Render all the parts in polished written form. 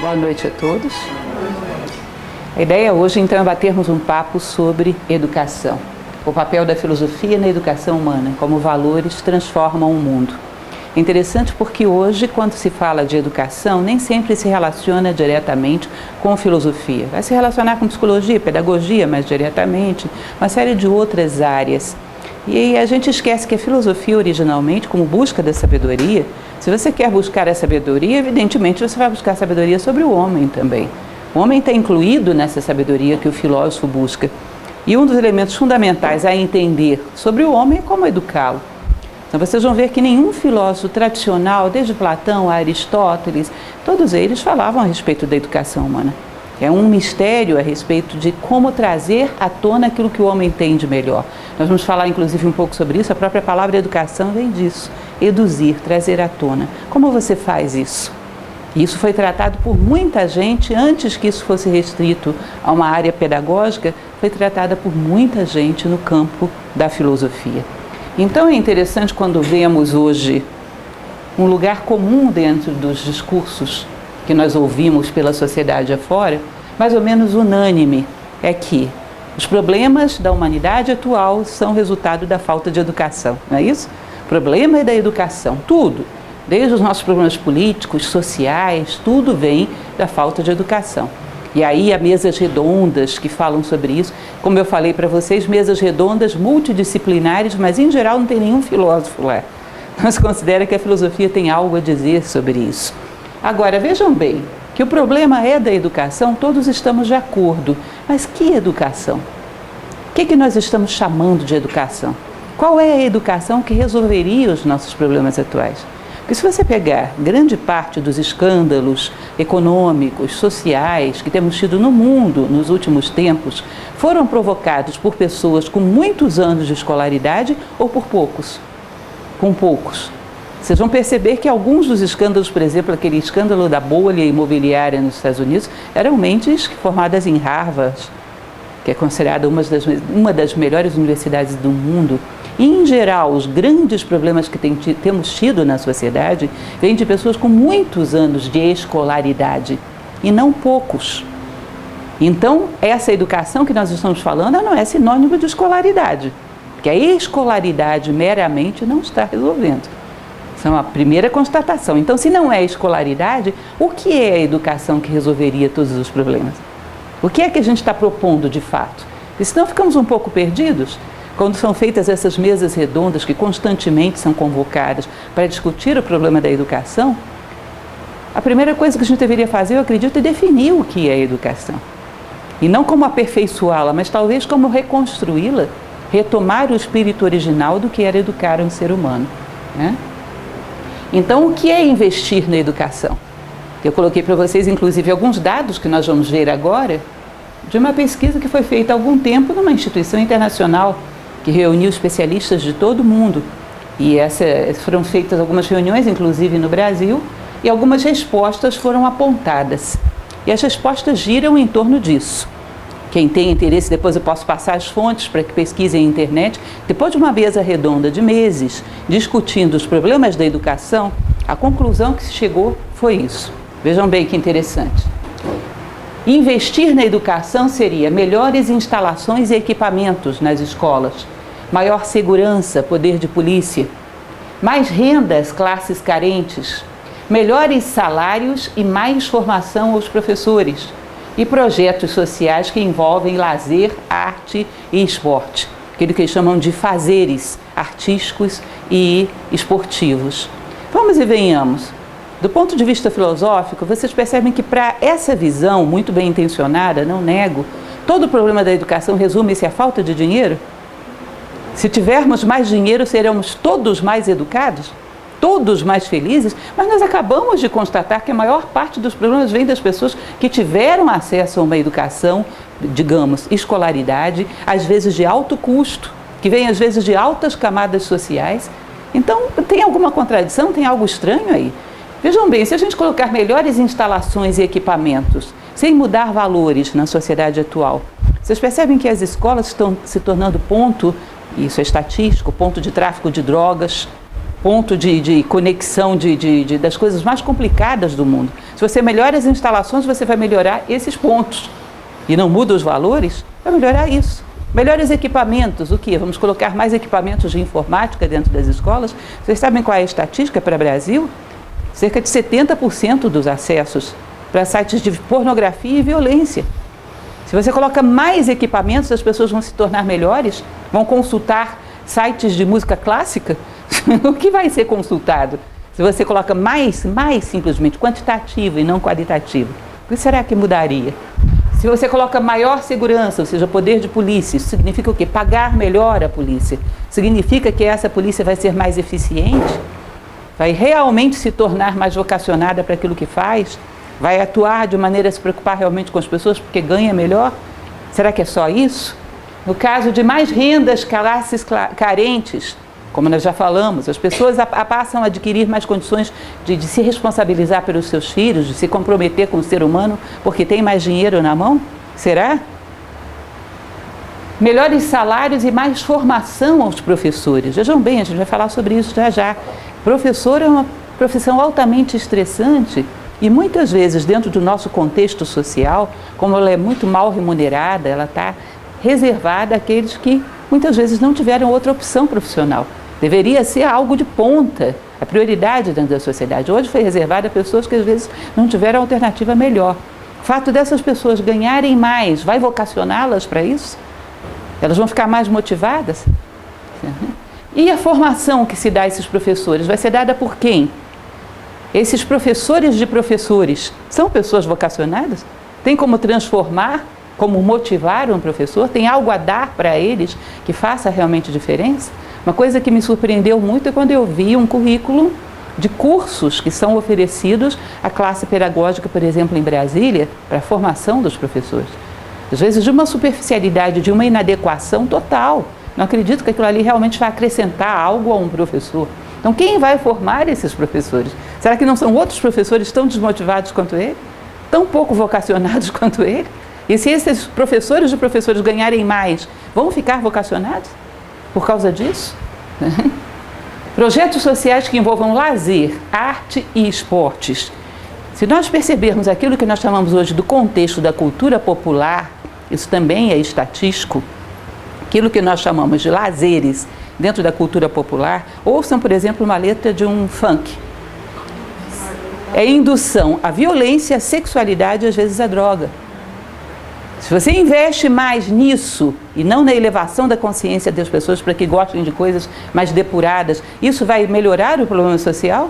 Boa noite a todos. A ideia hoje, então, é batermos um papo sobre educação. O papel da filosofia na educação humana, como valores transformam o mundo. É interessante porque hoje, quando se fala de educação, nem sempre se relaciona diretamente com filosofia. Vai se relacionar com psicologia, pedagogia, mais diretamente, uma série de outras áreas. E a gente esquece que a filosofia, originalmente, como busca da sabedoria, se você quer buscar a sabedoria, evidentemente você vai buscar sabedoria sobre o homem também. O homem está incluído nessa sabedoria que o filósofo busca. E um dos elementos fundamentais a entender sobre o homem é como educá-lo. Então vocês vão ver que nenhum filósofo tradicional, desde Platão a Aristóteles, todos eles falavam a respeito da educação humana. É um mistério a respeito de como trazer à tona aquilo que o homem tem de melhor. Nós vamos falar inclusive um pouco sobre isso, a própria palavra educação vem disso, eduzir, trazer à tona. Como você faz isso? Isso foi tratado por muita gente, antes que isso fosse restrito a uma área pedagógica, foi tratada por muita gente no campo da filosofia. Então é interessante quando vemos hoje um lugar comum dentro dos discursos que nós ouvimos pela sociedade afora, mais ou menos unânime, é que os problemas da humanidade atual são resultado da falta de educação, não é isso? O problema é da educação, tudo, desde os nossos problemas políticos, sociais, tudo vem da falta de educação. E aí há mesas redondas que falam sobre isso, como eu falei para vocês, mesas redondas multidisciplinares, mas em geral não tem nenhum filósofo lá. Não se considera que a filosofia tem algo a dizer sobre isso. Agora, vejam bem, que o problema é da educação, todos estamos de acordo, mas que educação? O que nós estamos chamando de educação? Qual é a educação que resolveria os nossos problemas atuais? Porque se você pegar grande parte dos escândalos econômicos, sociais que temos tido no mundo nos últimos tempos, foram provocados por pessoas com muitos anos de escolaridade ou por poucos? Com poucos. Vocês vão perceber que alguns dos escândalos, por exemplo, aquele escândalo da bolha imobiliária nos Estados Unidos, eram mentes formadas em Harvard, que é considerada uma das melhores universidades do mundo. E, em geral, os grandes problemas que temos tido na sociedade vêm de pessoas com muitos anos de escolaridade, e não poucos. Então, essa educação que nós estamos falando não é sinônimo de escolaridade, porque a escolaridade meramente não está resolvendo. Essa é uma primeira constatação. Então, se não é escolaridade, o que é a educação que resolveria todos os problemas? O que é que a gente está propondo de fato? Porque senão ficamos um pouco perdidos. Quando são feitas essas mesas redondas que constantemente são convocadas para discutir o problema da educação, a primeira coisa que a gente deveria fazer, eu acredito, é definir o que é educação. E não como aperfeiçoá-la, mas talvez como reconstruí-la, retomar o espírito original do que era educar um ser humano, né? Então, o que é investir na educação? Eu coloquei para vocês, inclusive, alguns dados que nós vamos ver agora, de uma pesquisa que foi feita há algum tempo numa instituição internacional, que reuniu especialistas de todo o mundo. E foram feitas algumas reuniões, inclusive no Brasil, e algumas respostas foram apontadas. E as respostas giram em torno disso. Quem tem interesse, depois eu posso passar as fontes para que pesquisem na internet. Depois de uma mesa redonda de meses, discutindo os problemas da educação, a conclusão que se chegou foi isso. Vejam bem que interessante. Investir na educação seria melhores instalações e equipamentos nas escolas, maior segurança, poder de polícia, mais renda às classes carentes, melhores salários e mais formação aos professores, e projetos sociais que envolvem lazer, arte e esporte, aquilo que eles chamam de fazeres artísticos e esportivos. Vamos e venhamos. Do ponto de vista filosófico, vocês percebem que para essa visão muito bem intencionada, não nego, todo o problema da educação resume-se à falta de dinheiro? Se tivermos mais dinheiro, seremos todos mais educados? Todos mais felizes? Mas nós acabamos de constatar que a maior parte dos problemas vem das pessoas que tiveram acesso a uma educação, digamos, escolaridade, às vezes de alto custo, que vem às vezes de altas camadas sociais. Então, tem alguma contradição, tem algo estranho aí. Vejam bem, se a gente colocar melhores instalações e equipamentos, sem mudar valores na sociedade atual, vocês percebem que as escolas estão se tornando ponto, isso é estatístico, ponto de tráfico de drogas, ponto de conexão das coisas mais complicadas do mundo. Se você melhora as instalações, você vai melhorar esses pontos. E não muda os valores, vai melhorar isso. Melhores equipamentos, o quê? Vamos colocar mais equipamentos de informática dentro das escolas. Vocês sabem qual é a estatística para o Brasil? Cerca de 70% dos acessos para sites de pornografia e violência. Se você coloca mais equipamentos, as pessoas vão se tornar melhores, vão consultar sites de música clássica. O que vai ser consultado? Se você coloca mais simplesmente quantitativo e não qualitativo, o que será que mudaria? Se você coloca maior segurança, ou seja, poder de polícia, isso significa o quê? Pagar melhor a polícia. Significa que essa polícia vai ser mais eficiente? Vai realmente se tornar mais vocacionada para aquilo que faz? Vai atuar de maneira a se preocupar realmente com as pessoas porque ganha melhor? Será que é só isso? No caso de mais rendas, classes carentes, como nós já falamos, as pessoas passam a adquirir mais condições de se responsabilizar pelos seus filhos, de se comprometer com o ser humano, porque tem mais dinheiro na mão? Será? Melhores salários e mais formação aos professores. Vejam bem, a gente vai falar sobre isso já. Professor é uma profissão altamente estressante e muitas vezes, dentro do nosso contexto social, como ela é muito mal remunerada, ela está reservada àqueles que muitas vezes não tiveram outra opção profissional. Deveria ser algo de ponta, a prioridade dentro da sociedade. Hoje foi reservada a pessoas que às vezes não tiveram alternativa melhor. O fato dessas pessoas ganharem mais vai vocacioná-las para isso? Elas vão ficar mais motivadas? E a formação que se dá a esses professores vai ser dada por quem? Esses professores de professores são pessoas vocacionadas? Tem como transformar, como motivar um professor? Tem algo a dar para eles que faça realmente diferença? Uma coisa que me surpreendeu muito é quando eu vi um currículo de cursos que são oferecidos à classe pedagógica, por exemplo, em Brasília, para a formação dos professores. Às vezes de uma superficialidade, de uma inadequação total. Não acredito que aquilo ali realmente vai acrescentar algo a um professor. Então, quem vai formar esses professores? Será que não são outros professores tão desmotivados quanto ele? Tão pouco vocacionados quanto ele? E se esses professores de professores ganharem mais, vão ficar vocacionados por causa disso? Projetos sociais que envolvam lazer, arte e esportes. Se nós percebermos aquilo que nós chamamos hoje do contexto da cultura popular, isso também é estatístico, aquilo que nós chamamos de lazeres dentro da cultura popular, ouçam, por exemplo, uma letra de um funk. É indução à violência, à sexualidade e às vezes à droga. Se você investe mais nisso e não na elevação da consciência das pessoas para que gostem de coisas mais depuradas, isso vai melhorar o problema social?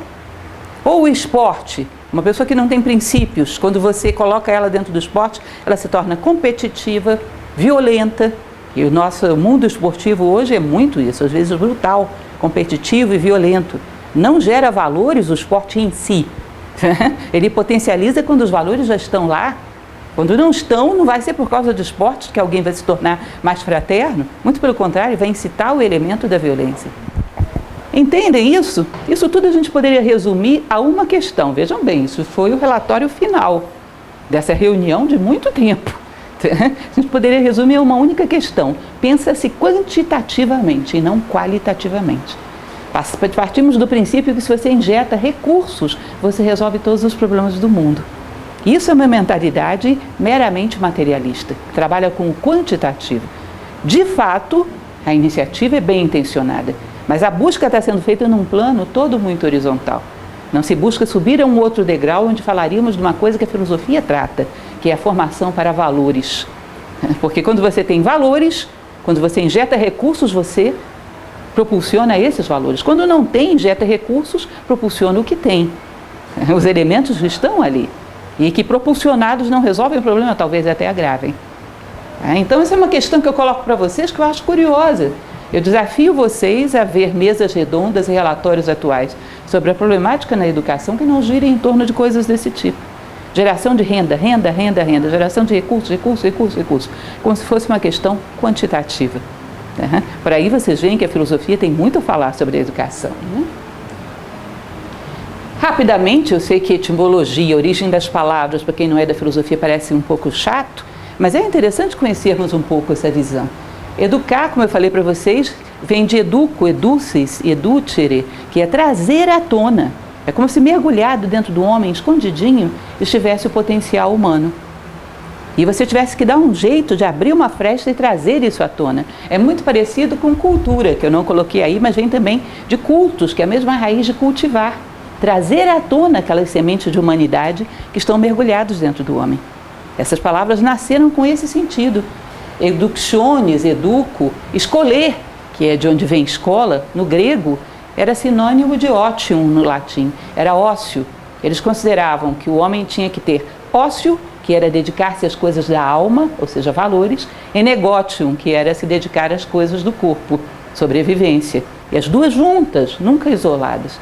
Ou o esporte? Uma pessoa que não tem princípios, quando você coloca ela dentro do esporte, ela se torna competitiva, violenta. E o nosso mundo esportivo hoje é muito isso, às vezes brutal, competitivo e violento. Não gera valores o esporte em si. Ele potencializa quando os valores já estão lá. Quando não estão, não vai ser por causa de esportes que alguém vai se tornar mais fraterno. Muito pelo contrário, vai incitar o elemento da violência. Entendem isso? Isso tudo a gente poderia resumir a uma questão. Vejam bem, isso foi o relatório final dessa reunião de muito tempo. A gente poderia resumir a uma única questão. Pensa-se quantitativamente e não qualitativamente. Partimos do princípio que se você injeta recursos, você resolve todos os problemas do mundo. Isso é uma mentalidade meramente materialista, que trabalha com o quantitativo. De fato, a iniciativa é bem intencionada, mas a busca está sendo feita num plano todo muito horizontal. Não se busca subir a um outro degrau onde falaríamos de uma coisa que a filosofia trata, que é a formação para valores. Porque quando você tem valores, quando você injeta recursos, você propulsiona esses valores. Quando não tem, injeta recursos, propulsiona o que tem. Os elementos estão ali. E que propulsionados não resolvem o problema, talvez até agravem. Então essa é uma questão que eu coloco para vocês que eu acho curiosa. Eu desafio vocês a ver mesas redondas e relatórios atuais sobre a problemática na educação que não girem em torno de coisas desse tipo. Geração de renda, geração de recursos, como se fosse uma questão quantitativa. Por aí vocês veem que a filosofia tem muito a falar sobre a educação. Rapidamente, eu sei que etimologia, origem das palavras, para quem não é da filosofia, parece um pouco chato, mas é interessante conhecermos um pouco essa visão. Educar, como eu falei para vocês, vem de educo, educis, educere, que é trazer à tona. É como se mergulhado dentro do homem, escondidinho, estivesse o potencial humano. E você tivesse que dar um jeito de abrir uma fresta e trazer isso à tona. É muito parecido com cultura, que eu não coloquei aí, mas vem também de cultos, que é a mesma raiz de cultivar. Trazer à tona aquelas sementes de humanidade que estão mergulhados dentro do homem. Essas palavras nasceram com esse sentido. Eductiones, educo, escolher, que é de onde vem escola, no grego, era sinônimo de otium no latim, era ócio. Eles consideravam que o homem tinha que ter ócio, que era dedicar-se às coisas da alma, ou seja, valores, e negotium, que era se dedicar às coisas do corpo, sobrevivência. E as duas juntas, nunca isoladas.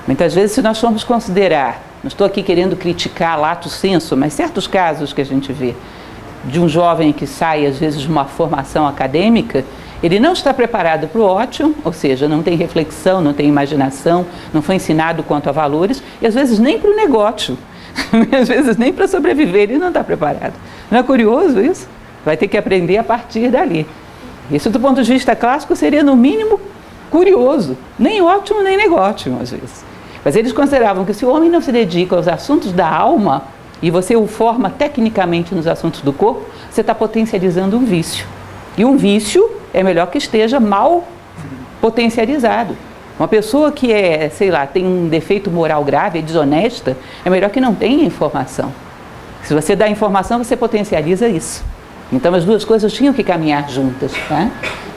Muitas vezes, se nós formos considerar, não estou aqui querendo criticar lato sensu, mas certos casos que a gente vê, de um jovem que sai, às vezes, de uma formação acadêmica, ele não está preparado para o ótimo, ou seja, não tem reflexão, não tem imaginação, não foi ensinado quanto a valores, e às vezes nem para o negócio, às vezes nem para sobreviver, ele não está preparado. Não é curioso isso? Vai ter que aprender a partir dali. Isso, do ponto de vista clássico, seria, no mínimo, curioso. Nem ótimo, nem negócio, às vezes. Mas eles consideravam que se o homem não se dedica aos assuntos da alma e você o forma tecnicamente nos assuntos do corpo, você está potencializando um vício. E um vício é melhor que esteja mal potencializado. Uma pessoa que tem um defeito moral grave, é desonesta, é melhor que não tenha informação. Se você dá informação, você potencializa isso. Então as duas coisas tinham que caminhar juntas, tá?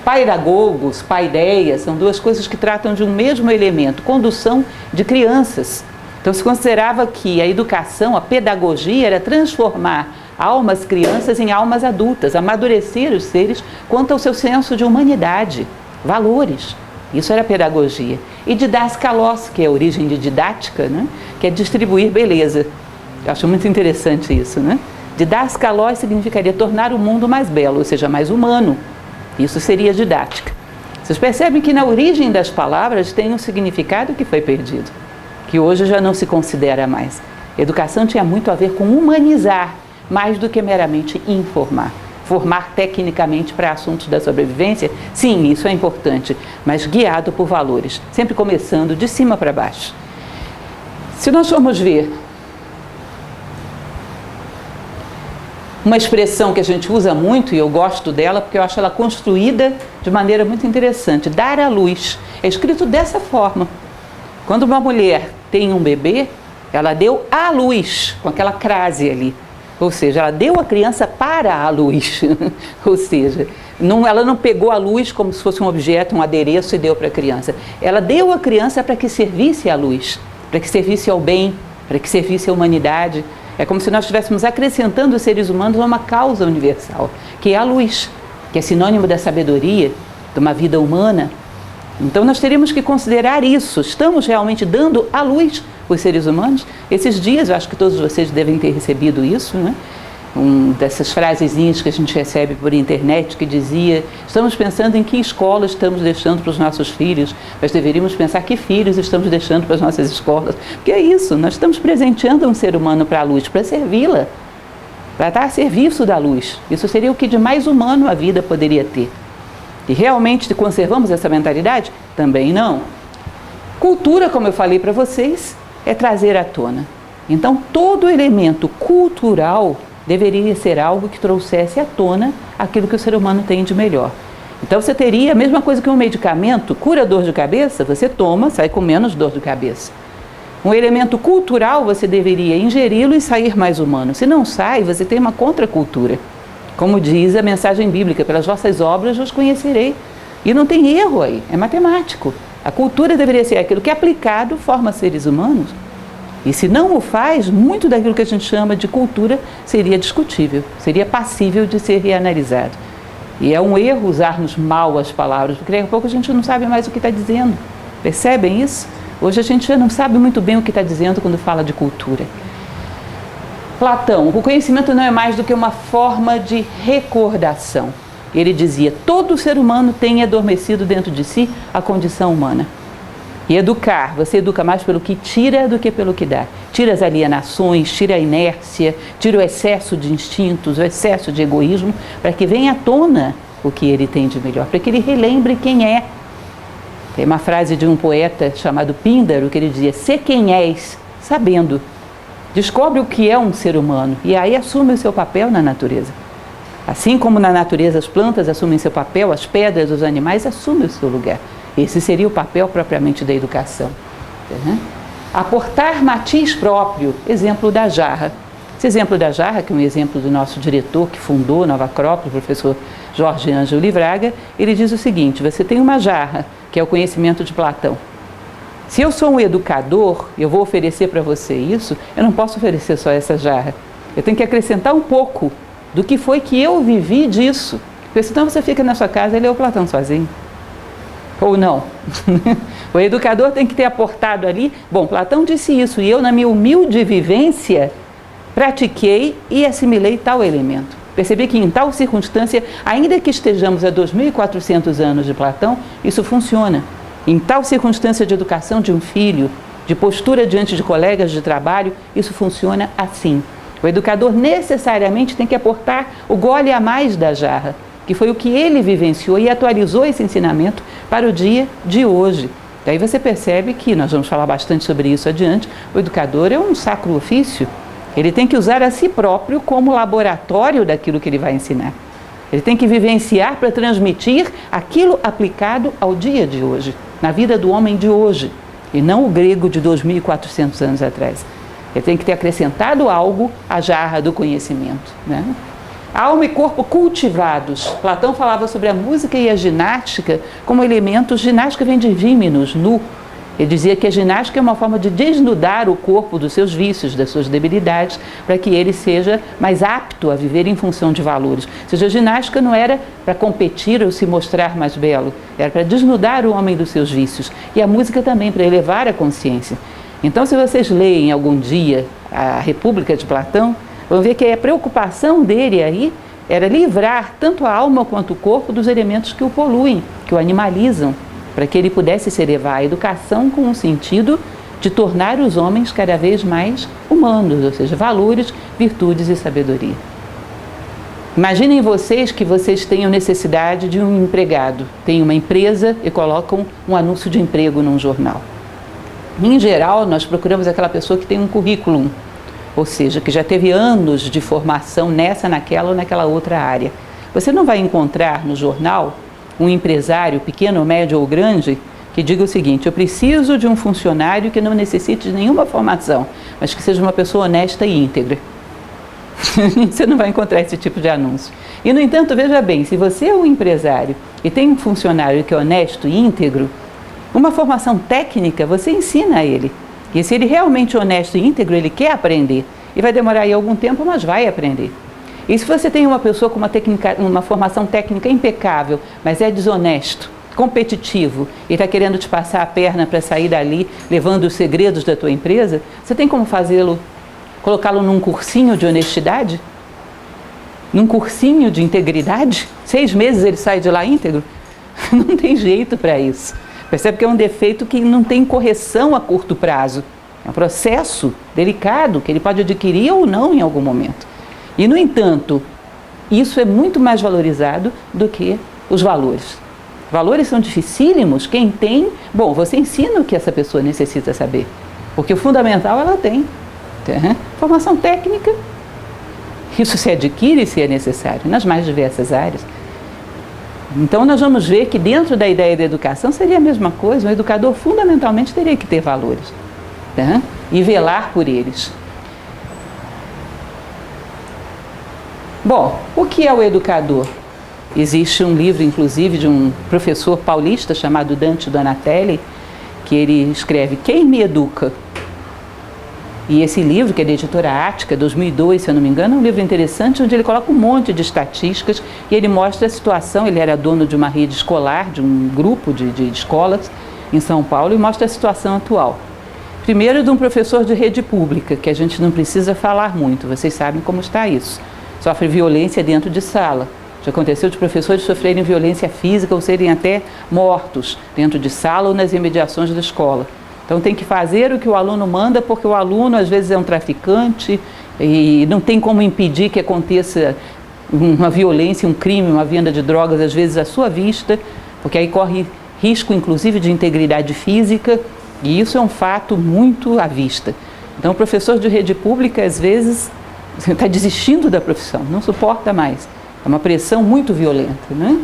Paidagogos, paideias, são duas coisas que tratam de um mesmo elemento, condução de crianças. Então se considerava que a educação, a pedagogia era transformar almas crianças em almas adultas, amadurecer os seres quanto ao seu senso de humanidade, valores. Isso era pedagogia. E didaskalos, que é a origem de didática, né? Que é distribuir beleza. Eu acho muito interessante isso, né? Didaskalos significaria tornar o mundo mais belo, ou seja, mais humano. Isso seria didática. Vocês percebem que na origem das palavras tem um significado que foi perdido, que hoje já não se considera mais. Educação tinha muito a ver com humanizar, mais do que meramente informar. Formar tecnicamente para assuntos da sobrevivência, sim, isso é importante, mas guiado por valores, sempre começando de cima para baixo. Se nós formos ver uma expressão que a gente usa muito, e eu gosto dela porque eu acho ela construída de maneira muito interessante, dar à luz. É escrito dessa forma. Quando uma mulher tem um bebê, ela deu à luz, com aquela crase ali. Ou seja, ela deu a criança para a luz. Ou seja, ela não pegou a luz como se fosse um objeto, um adereço e deu para a criança. Ela deu a criança para que servisse à luz, para que servisse ao bem, para que servisse à humanidade. É como se nós estivéssemos acrescentando os seres humanos a uma causa universal, que é a luz, que é sinônimo da sabedoria, de uma vida humana. Então nós teríamos que considerar isso. Estamos realmente dando à luz os seres humanos? Esses dias, eu acho que todos vocês devem ter recebido isso, né? Dessas frasezinhas que a gente recebe por internet que dizia: estamos pensando em que escola estamos deixando para os nossos filhos, mas deveríamos pensar que filhos estamos deixando para as nossas escolas. Porque é isso, nós estamos presenteando um ser humano para a luz, para servi-la, para estar a serviço da luz. Isso seria o que de mais humano a vida poderia ter. E realmente conservamos essa mentalidade? Também não. Cultura, como eu falei para vocês, é trazer à tona. Então, todo elemento cultural deveria ser algo que trouxesse à tona aquilo que o ser humano tem de melhor. Então você teria a mesma coisa que um medicamento, cura dor de cabeça, você toma, sai com menos dor de cabeça. Um elemento cultural, você deveria ingeri-lo e sair mais humano. Se não sai, você tem uma contracultura. Como diz a mensagem bíblica: pelas vossas obras os conhecerei. E não tem erro aí, é matemático. A cultura deveria ser aquilo que aplicado forma seres humanos. E se não o faz, muito daquilo que a gente chama de cultura seria discutível, seria passível de ser reanalisado. E é um erro usarmos mal as palavras, porque daqui a pouco a gente não sabe mais o que está dizendo. Percebem isso? Hoje a gente já não sabe muito bem o que está dizendo quando fala de cultura. Platão: o conhecimento não é mais do que uma forma de recordação. Ele dizia: todo ser humano tem adormecido dentro de si a condição humana. E educar, você educa mais pelo que tira do que pelo que dá. Tira as alienações, tira a inércia, tira o excesso de instintos, o excesso de egoísmo, para que venha à tona o que ele tem de melhor, para que ele relembre quem é. Tem uma frase de um poeta chamado Píndaro que ele dizia: "Sê quem és, sabendo. Descobre o que é um ser humano e aí assume o seu papel na natureza. Assim como na natureza as plantas assumem seu papel, as pedras, os animais assumem o seu lugar. Esse seria o papel propriamente da educação. Aportar matiz próprio, exemplo da jarra. Esse exemplo da jarra, que é um exemplo do nosso diretor que fundou Nova Acrópole, o professor Jorge Ângelo Livraga, ele diz o seguinte: você tem uma jarra, que é o conhecimento de Platão. Se eu sou um educador, eu vou oferecer para você isso, eu não posso oferecer só essa jarra. Eu tenho que acrescentar um pouco do que foi que eu vivi disso. Porque senão você fica na sua casa e lê o Platão sozinho. Ou não. O educador tem que ter aportado ali, bom, Platão disse isso, e eu, na minha humilde vivência, pratiquei e assimilei tal elemento. Percebi que em tal circunstância, ainda que estejamos a 2.400 anos de Platão, isso funciona. Em tal circunstância de educação de um filho, de postura diante de colegas de trabalho, isso funciona assim. O educador necessariamente tem que aportar o gole a mais da jarra, que foi o que ele vivenciou e atualizou esse ensinamento para o dia de hoje. Daí você percebe que, nós vamos falar bastante sobre isso adiante, o educador é um sacro ofício. Ele tem que usar a si próprio como laboratório daquilo que ele vai ensinar. Ele tem que vivenciar para transmitir aquilo aplicado ao dia de hoje, na vida do homem de hoje, e não o grego de 2.400 anos atrás. Ele tem que ter acrescentado algo à jarra do conhecimento, né? Alma e corpo cultivados. Platão falava sobre a música e a ginástica como elementos. Ginástica vem de vímenos, nu. Ele dizia que a ginástica é uma forma de desnudar o corpo dos seus vícios, das suas debilidades, para que ele seja mais apto a viver em função de valores. Ou seja, a ginástica não era para competir ou se mostrar mais belo, era para desnudar o homem dos seus vícios. E a música também, para elevar a consciência. Então, se vocês leem algum dia a República de Platão, vão ver que a preocupação dele aí era livrar tanto a alma quanto o corpo dos elementos que o poluem, que o animalizam, para que ele pudesse se elevar à educação com o sentido de tornar os homens cada vez mais humanos, ou seja, valores, virtudes e sabedoria. Imaginem vocês que vocês tenham necessidade de um empregado, tem uma empresa e colocam um anúncio de emprego num jornal. Em geral, nós procuramos aquela pessoa que tem um currículo, ou seja, que já teve anos de formação nessa, naquela ou naquela outra área. Você não vai encontrar no jornal um empresário, pequeno, médio ou grande, que diga o seguinte: eu preciso de um funcionário que não necessite de nenhuma formação, mas que seja uma pessoa honesta e íntegra. Você não vai encontrar esse tipo de anúncio. E, no entanto, veja bem, se você é um empresário e tem um funcionário que é honesto e íntegro, uma formação técnica você ensina a ele. E se ele realmente é honesto e íntegro, ele quer aprender. E vai demorar aí algum tempo, mas vai aprender. E se você tem uma pessoa com uma formação técnica impecável, mas é desonesto, competitivo, e está querendo te passar a perna para sair dali, levando os segredos da tua empresa, você tem como fazê-lo, colocá-lo num cursinho de honestidade? Num cursinho de integridade? 6 meses ele sai de lá íntegro? Não tem jeito para isso. Percebe que é um defeito que não tem correção a curto prazo. É um processo delicado que ele pode adquirir ou não em algum momento. E, no entanto, isso é muito mais valorizado do que os valores. Valores são dificílimos. Quem tem, bom, você ensina o que essa pessoa necessita saber, porque o fundamental ela tem. Formação técnica, isso se adquire se é necessário, nas mais diversas áreas. Então, nós vamos ver que dentro da ideia da educação seria a mesma coisa. Um educador fundamentalmente teria que ter valores, e velar por eles. Bom, o que é o educador? Existe um livro, inclusive, de um professor paulista chamado Dante Donatelli, que ele escreve Quem me educa? E esse livro, que é da editora Ática, 2002, se eu não me engano, é um livro interessante, onde ele coloca um monte de estatísticas e ele mostra a situação. Ele era dono de uma rede escolar, de um grupo de escolas em São Paulo, e mostra a situação atual. Primeiro, de um professor de rede pública, que a gente não precisa falar muito, vocês sabem como está isso. Sofre violência dentro de sala. Já aconteceu de professores sofrerem violência física ou serem até mortos dentro de sala ou nas imediações da escola. Então tem que fazer o que o aluno manda, porque o aluno às vezes é um traficante e não tem como impedir que aconteça uma violência, um crime, uma venda de drogas, às vezes à sua vista, porque aí corre risco, inclusive, de integridade física, e isso é um fato muito à vista. Então, o professor de rede pública, às vezes, está desistindo da profissão, não suporta mais. É uma pressão muito violenta, né?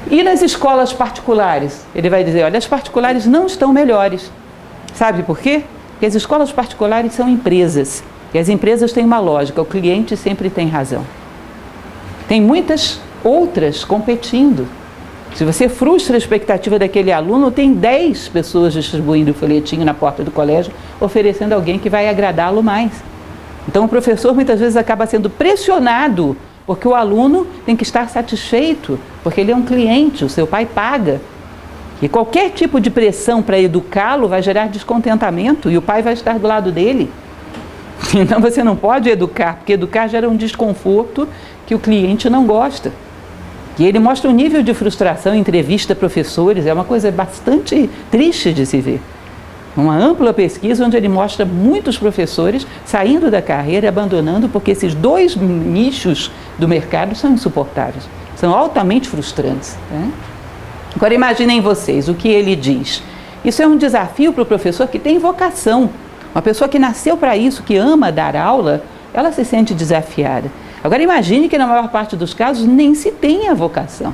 E nas escolas particulares? Ele vai dizer, olha, as particulares não estão melhores. Sabe por quê? Porque as escolas particulares são empresas, e as empresas têm uma lógica, o cliente sempre tem razão. Tem muitas outras competindo. Se você frustra a expectativa daquele aluno, tem 10 pessoas distribuindo o folhetinho na porta do colégio, oferecendo alguém que vai agradá-lo mais. Então o professor muitas vezes acaba sendo pressionado, porque o aluno tem que estar satisfeito, porque ele é um cliente, o seu pai paga. E qualquer tipo de pressão para educá-lo vai gerar descontentamento e o pai vai estar do lado dele. Então você não pode educar, porque educar gera um desconforto que o cliente não gosta. E ele mostra um nível de frustração em entrevista a professores, é uma coisa bastante triste de se ver. Uma ampla pesquisa onde ele mostra muitos professores saindo da carreira e abandonando porque esses 2 nichos do mercado são insuportáveis, são altamente frustrantes, né? Agora imaginem vocês o que ele diz. Isso é um desafio para o professor que tem vocação. Uma pessoa que nasceu para isso, que ama dar aula, ela se sente desafiada. Agora imagine que na maior parte dos casos nem se tem a vocação.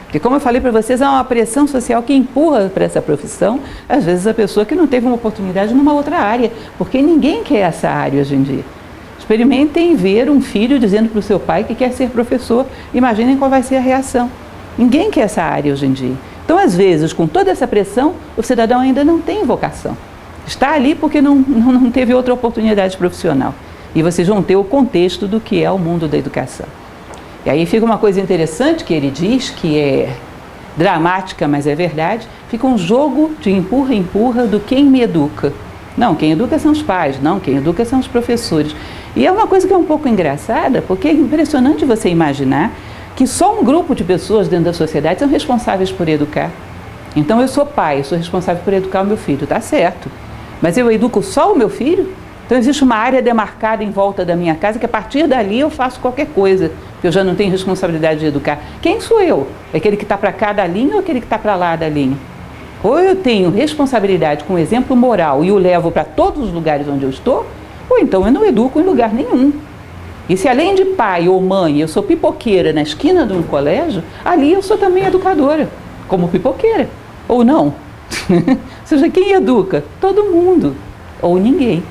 Porque como eu falei para vocês, há uma pressão social que empurra para essa profissão, às vezes a pessoa que não teve uma oportunidade numa outra área, porque ninguém quer essa área hoje em dia. Experimentem ver um filho dizendo para o seu pai que quer ser professor, imaginem qual vai ser a reação. Ninguém quer essa área hoje em dia. Então, às vezes, com toda essa pressão, o cidadão ainda não tem vocação. Está ali porque não teve outra oportunidade profissional. E vocês vão ter o contexto do que é o mundo da educação. E aí fica uma coisa interessante que ele diz, que é dramática, mas é verdade, fica um jogo de empurra-empurra do quem me educa. Não, quem educa são os pais, não, quem educa são os professores. E é uma coisa que é um pouco engraçada, porque é impressionante você imaginar que só um grupo de pessoas dentro da sociedade são responsáveis por educar. Então eu sou pai, eu sou responsável por educar o meu filho, tá certo. Mas eu educo só o meu filho? Então existe uma área demarcada em volta da minha casa que a partir dali eu faço qualquer coisa, porque eu já não tenho responsabilidade de educar. Quem sou eu? É aquele que está para cá da linha ou aquele que está para lá da linha? Ou eu tenho responsabilidade com exemplo moral e o levo para todos os lugares onde eu estou, ou então eu não educo em lugar nenhum. E se além de pai ou mãe eu sou pipoqueira na esquina de um colégio, ali eu sou também educadora, como pipoqueira. Ou não? Ou seja, quem educa? Todo mundo. Ou ninguém.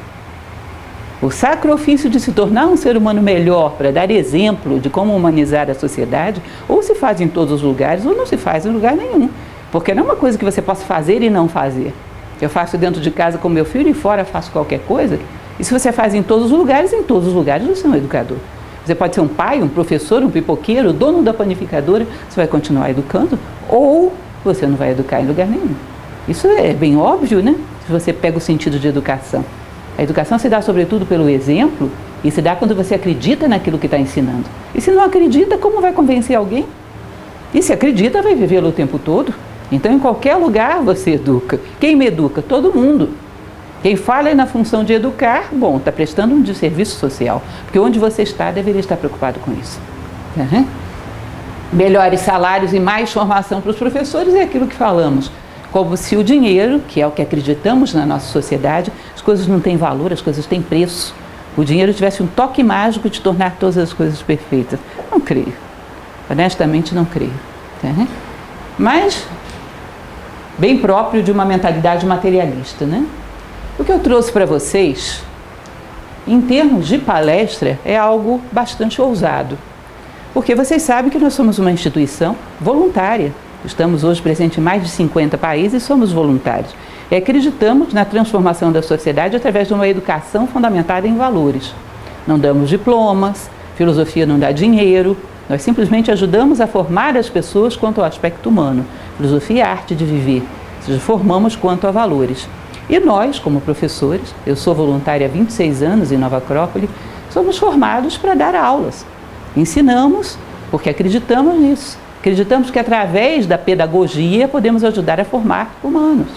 O sacro ofício de se tornar um ser humano melhor para dar exemplo de como humanizar a sociedade, ou se faz em todos os lugares, ou não se faz em lugar nenhum. Porque não é uma coisa que você possa fazer e não fazer. Eu faço dentro de casa com meu filho e fora faço qualquer coisa. E se você faz em todos os lugares você é um educador. Você pode ser um pai, um professor, um pipoqueiro, dono da panificadora, você vai continuar educando, ou você não vai educar em lugar nenhum. Isso é bem óbvio, né? Se você pega o sentido de educação. A educação se dá sobretudo pelo exemplo e se dá quando você acredita naquilo que está ensinando. E se não acredita, como vai convencer alguém? E se acredita, vai vivê-lo o tempo todo. Então, em qualquer lugar você educa. Quem me educa? Todo mundo. Quem falha na função de educar, bom, está prestando um desserviço social. Porque onde você está, deveria estar preocupado com isso. Uhum. Melhores salários e mais formação para os professores é aquilo que falamos. Como se o dinheiro, que é o que acreditamos na nossa sociedade, as coisas não têm valor, as coisas têm preço. O dinheiro tivesse um toque mágico de tornar todas as coisas perfeitas. Não creio. Honestamente, não creio. Uhum. Mas, bem próprio de uma mentalidade materialista, né? O que eu trouxe para vocês, em termos de palestra, é algo bastante ousado. Porque vocês sabem que nós somos uma instituição voluntária. Estamos hoje presentes em mais de 50 países e somos voluntários. E acreditamos na transformação da sociedade através de uma educação fundamentada em valores. Não damos diplomas, filosofia não dá dinheiro, nós simplesmente ajudamos a formar as pessoas quanto ao aspecto humano. Filosofia é a arte de viver, ou seja, formamos quanto a valores. E nós, como professores, eu sou voluntária há 26 anos em Nova Acrópole, somos formados para dar aulas. Ensinamos porque acreditamos nisso. Acreditamos que através da pedagogia podemos ajudar a formar humanos.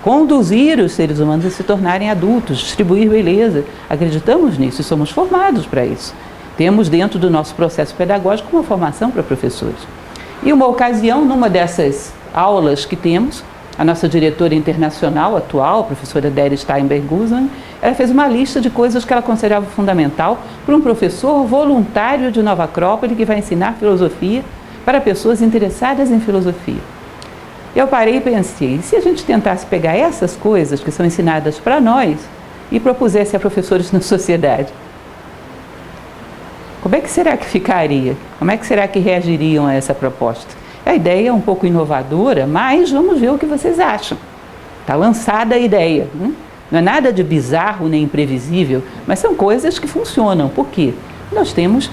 Conduzir os seres humanos a se tornarem adultos, distribuir beleza. Acreditamos nisso e somos formados para isso. Temos dentro do nosso processo pedagógico uma formação para professores. E uma ocasião, numa dessas aulas que temos, a nossa diretora internacional atual, a professora Deri Steinberg-Guzman, ela fez uma lista de coisas que ela considerava fundamental para um professor voluntário de Nova Acrópole que vai ensinar filosofia para pessoas interessadas em filosofia. Eu parei e pensei, e se a gente tentasse pegar essas coisas que são ensinadas para nós e propusesse a professores na sociedade? Como é que será que ficaria? Como é que será que reagiriam a essa proposta? A ideia é um pouco inovadora, mas vamos ver o que vocês acham. Está lançada a ideia. Não é nada de bizarro nem imprevisível, mas são coisas que funcionam. Por quê? Nós temos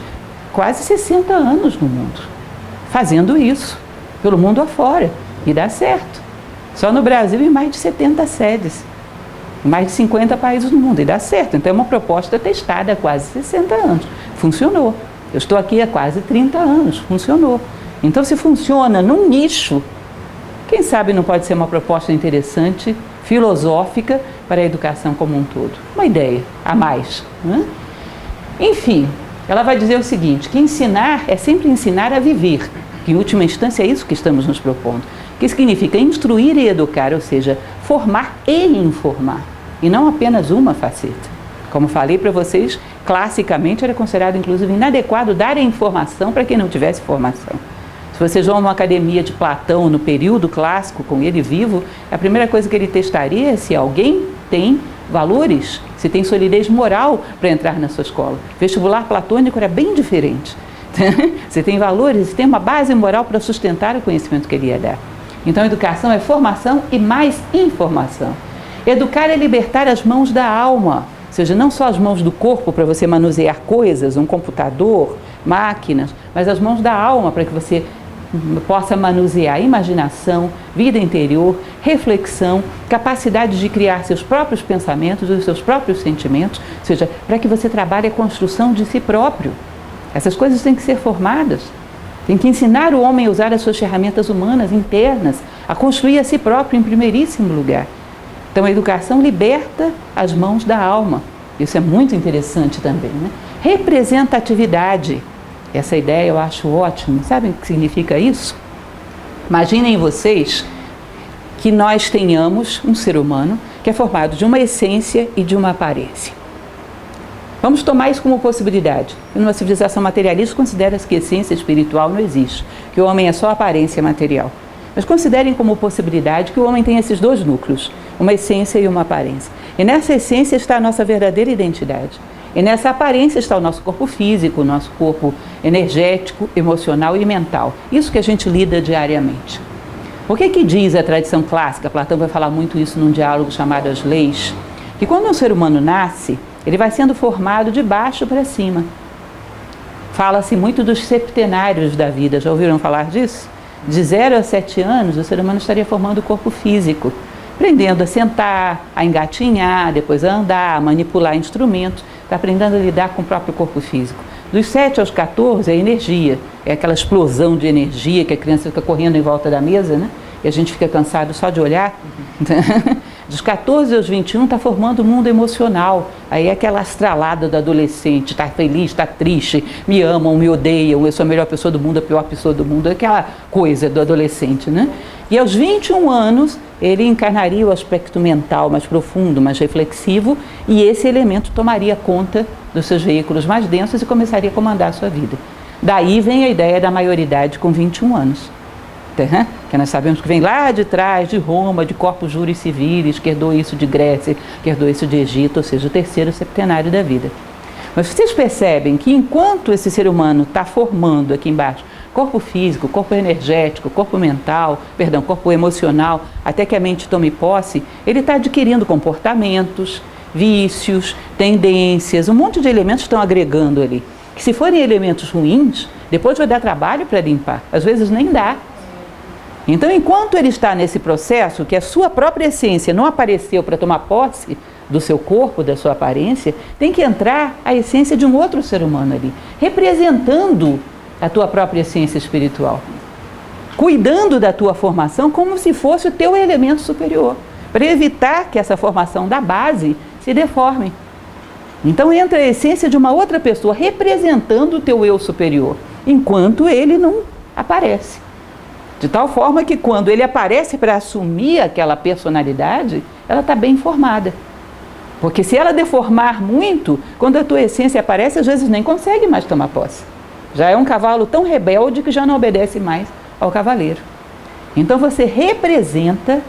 quase 60 anos no mundo fazendo isso, pelo mundo afora, e dá certo. Só no Brasil, em mais de 70 sedes, em mais de 50 países no mundo, e dá certo. Então é uma proposta testada há quase 60 anos. Funcionou. Eu estou aqui há quase 30 anos, funcionou. Então, se funciona num nicho, quem sabe não pode ser uma proposta interessante, filosófica, para a educação como um todo. Uma ideia a mais. Né? Enfim, ela vai dizer o seguinte, que ensinar é sempre ensinar a viver, que em última instância é isso que estamos nos propondo, que significa instruir e educar, ou seja, formar e informar, e não apenas uma faceta. Como falei para vocês, classicamente era considerado inclusive inadequado dar a informação para quem não tivesse formação. Se vocês vão a uma academia de Platão no período clássico, com ele vivo, a primeira coisa que ele testaria é se alguém tem valores, se tem solidez moral para entrar na sua escola. Vestibular platônico era bem diferente. Se tem valores, se tem uma base moral para sustentar o conhecimento que ele ia dar. Então, educação é formação e mais informação. Educar é libertar as mãos da alma, ou seja, não só as mãos do corpo para você manusear coisas, um computador, máquinas, mas as mãos da alma para que você possa manusear imaginação, vida interior, reflexão, capacidade de criar seus próprios pensamentos, os seus próprios sentimentos, ou seja, para que você trabalhe a construção de si próprio. Essas coisas têm que ser formadas. Tem que ensinar o homem a usar as suas ferramentas humanas internas, a construir a si próprio em primeiríssimo lugar. Então a educação liberta as mãos da alma. Isso é muito interessante também, né? Representatividade. Essa ideia eu acho ótima. Sabem o que significa isso? Imaginem vocês que nós tenhamos um ser humano que é formado de uma essência e de uma aparência. Vamos tomar isso como possibilidade. Numa civilização materialista, considera-se que essência espiritual não existe, que o homem é só aparência material. Mas considerem como possibilidade que o homem tem esses dois núcleos, uma essência e uma aparência. E nessa essência está a nossa verdadeira identidade. E nessa aparência está o nosso corpo físico, o nosso corpo energético, emocional e mental. Isso que a gente lida diariamente. O que diz a tradição clássica? Platão vai falar muito isso num diálogo chamado As Leis, que quando um ser humano nasce, ele vai sendo formado de baixo para cima. Fala-se muito dos septenários da vida, já ouviram falar disso? De 0 a 7 anos, o ser humano estaria formando o corpo físico, aprendendo a sentar, a engatinhar, depois a andar, a manipular instrumentos, está aprendendo a lidar com o próprio corpo físico. Dos 7 aos 14 é energia, é aquela explosão de energia que a criança fica correndo em volta da mesa, né? E a gente fica cansado só de olhar. Dos 14 aos 21 está formando o mundo emocional. Aí é aquela astralada do adolescente, está feliz, está triste, me amam, me odeiam, eu sou a melhor pessoa do mundo, a pior pessoa do mundo, aquela coisa do adolescente, né? E aos 21 anos ele encarnaria o aspecto mental mais profundo, mais reflexivo, e esse elemento tomaria conta dos seus veículos mais densos e começaria a comandar a sua vida. Daí vem a ideia da maioridade com 21 anos. Que nós sabemos que vem lá de trás, de Roma, de corpus juris civilis, que herdou isso de Grécia, que herdou isso de Egito, ou seja, o terceiro septenário da vida. Mas vocês percebem que enquanto esse ser humano está formando aqui embaixo corpo físico, corpo energético, corpo mental, perdão, corpo emocional, até que a mente tome posse, ele está adquirindo comportamentos, vícios, tendências, um monte de elementos estão agregando ali. Que se forem elementos ruins, depois vai dar trabalho para limpar, às vezes nem dá. Então, enquanto ele está nesse processo, que a sua própria essência não apareceu para tomar posse do seu corpo, da sua aparência, tem que entrar a essência de um outro ser humano ali, representando a tua própria essência espiritual, cuidando da tua formação como se fosse o teu elemento superior, para evitar que essa formação da base se deforme. Então entra a essência de uma outra pessoa representando o teu eu superior, enquanto ele não aparece. De tal forma que quando ele aparece para assumir aquela personalidade, ela está bem formada. Porque se ela deformar muito, quando a tua essência aparece, às vezes nem consegue mais tomar posse. Já é um cavalo tão rebelde que já não obedece mais ao cavaleiro. Então você representa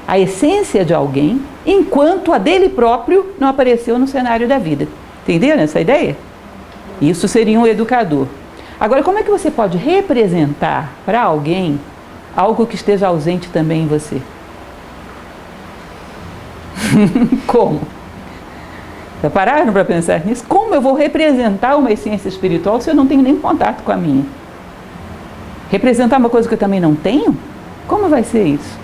a essência de alguém, enquanto a dele próprio não apareceu no cenário da vida. Entenderam essa ideia? Isso seria um educador. Agora, como é que você pode representar para alguém algo que esteja ausente também em você? Como? Já pararam para pensar nisso? Como eu vou representar uma essência espiritual se eu não tenho nem contato com a minha? Representar uma coisa que eu também não tenho? Como vai ser isso?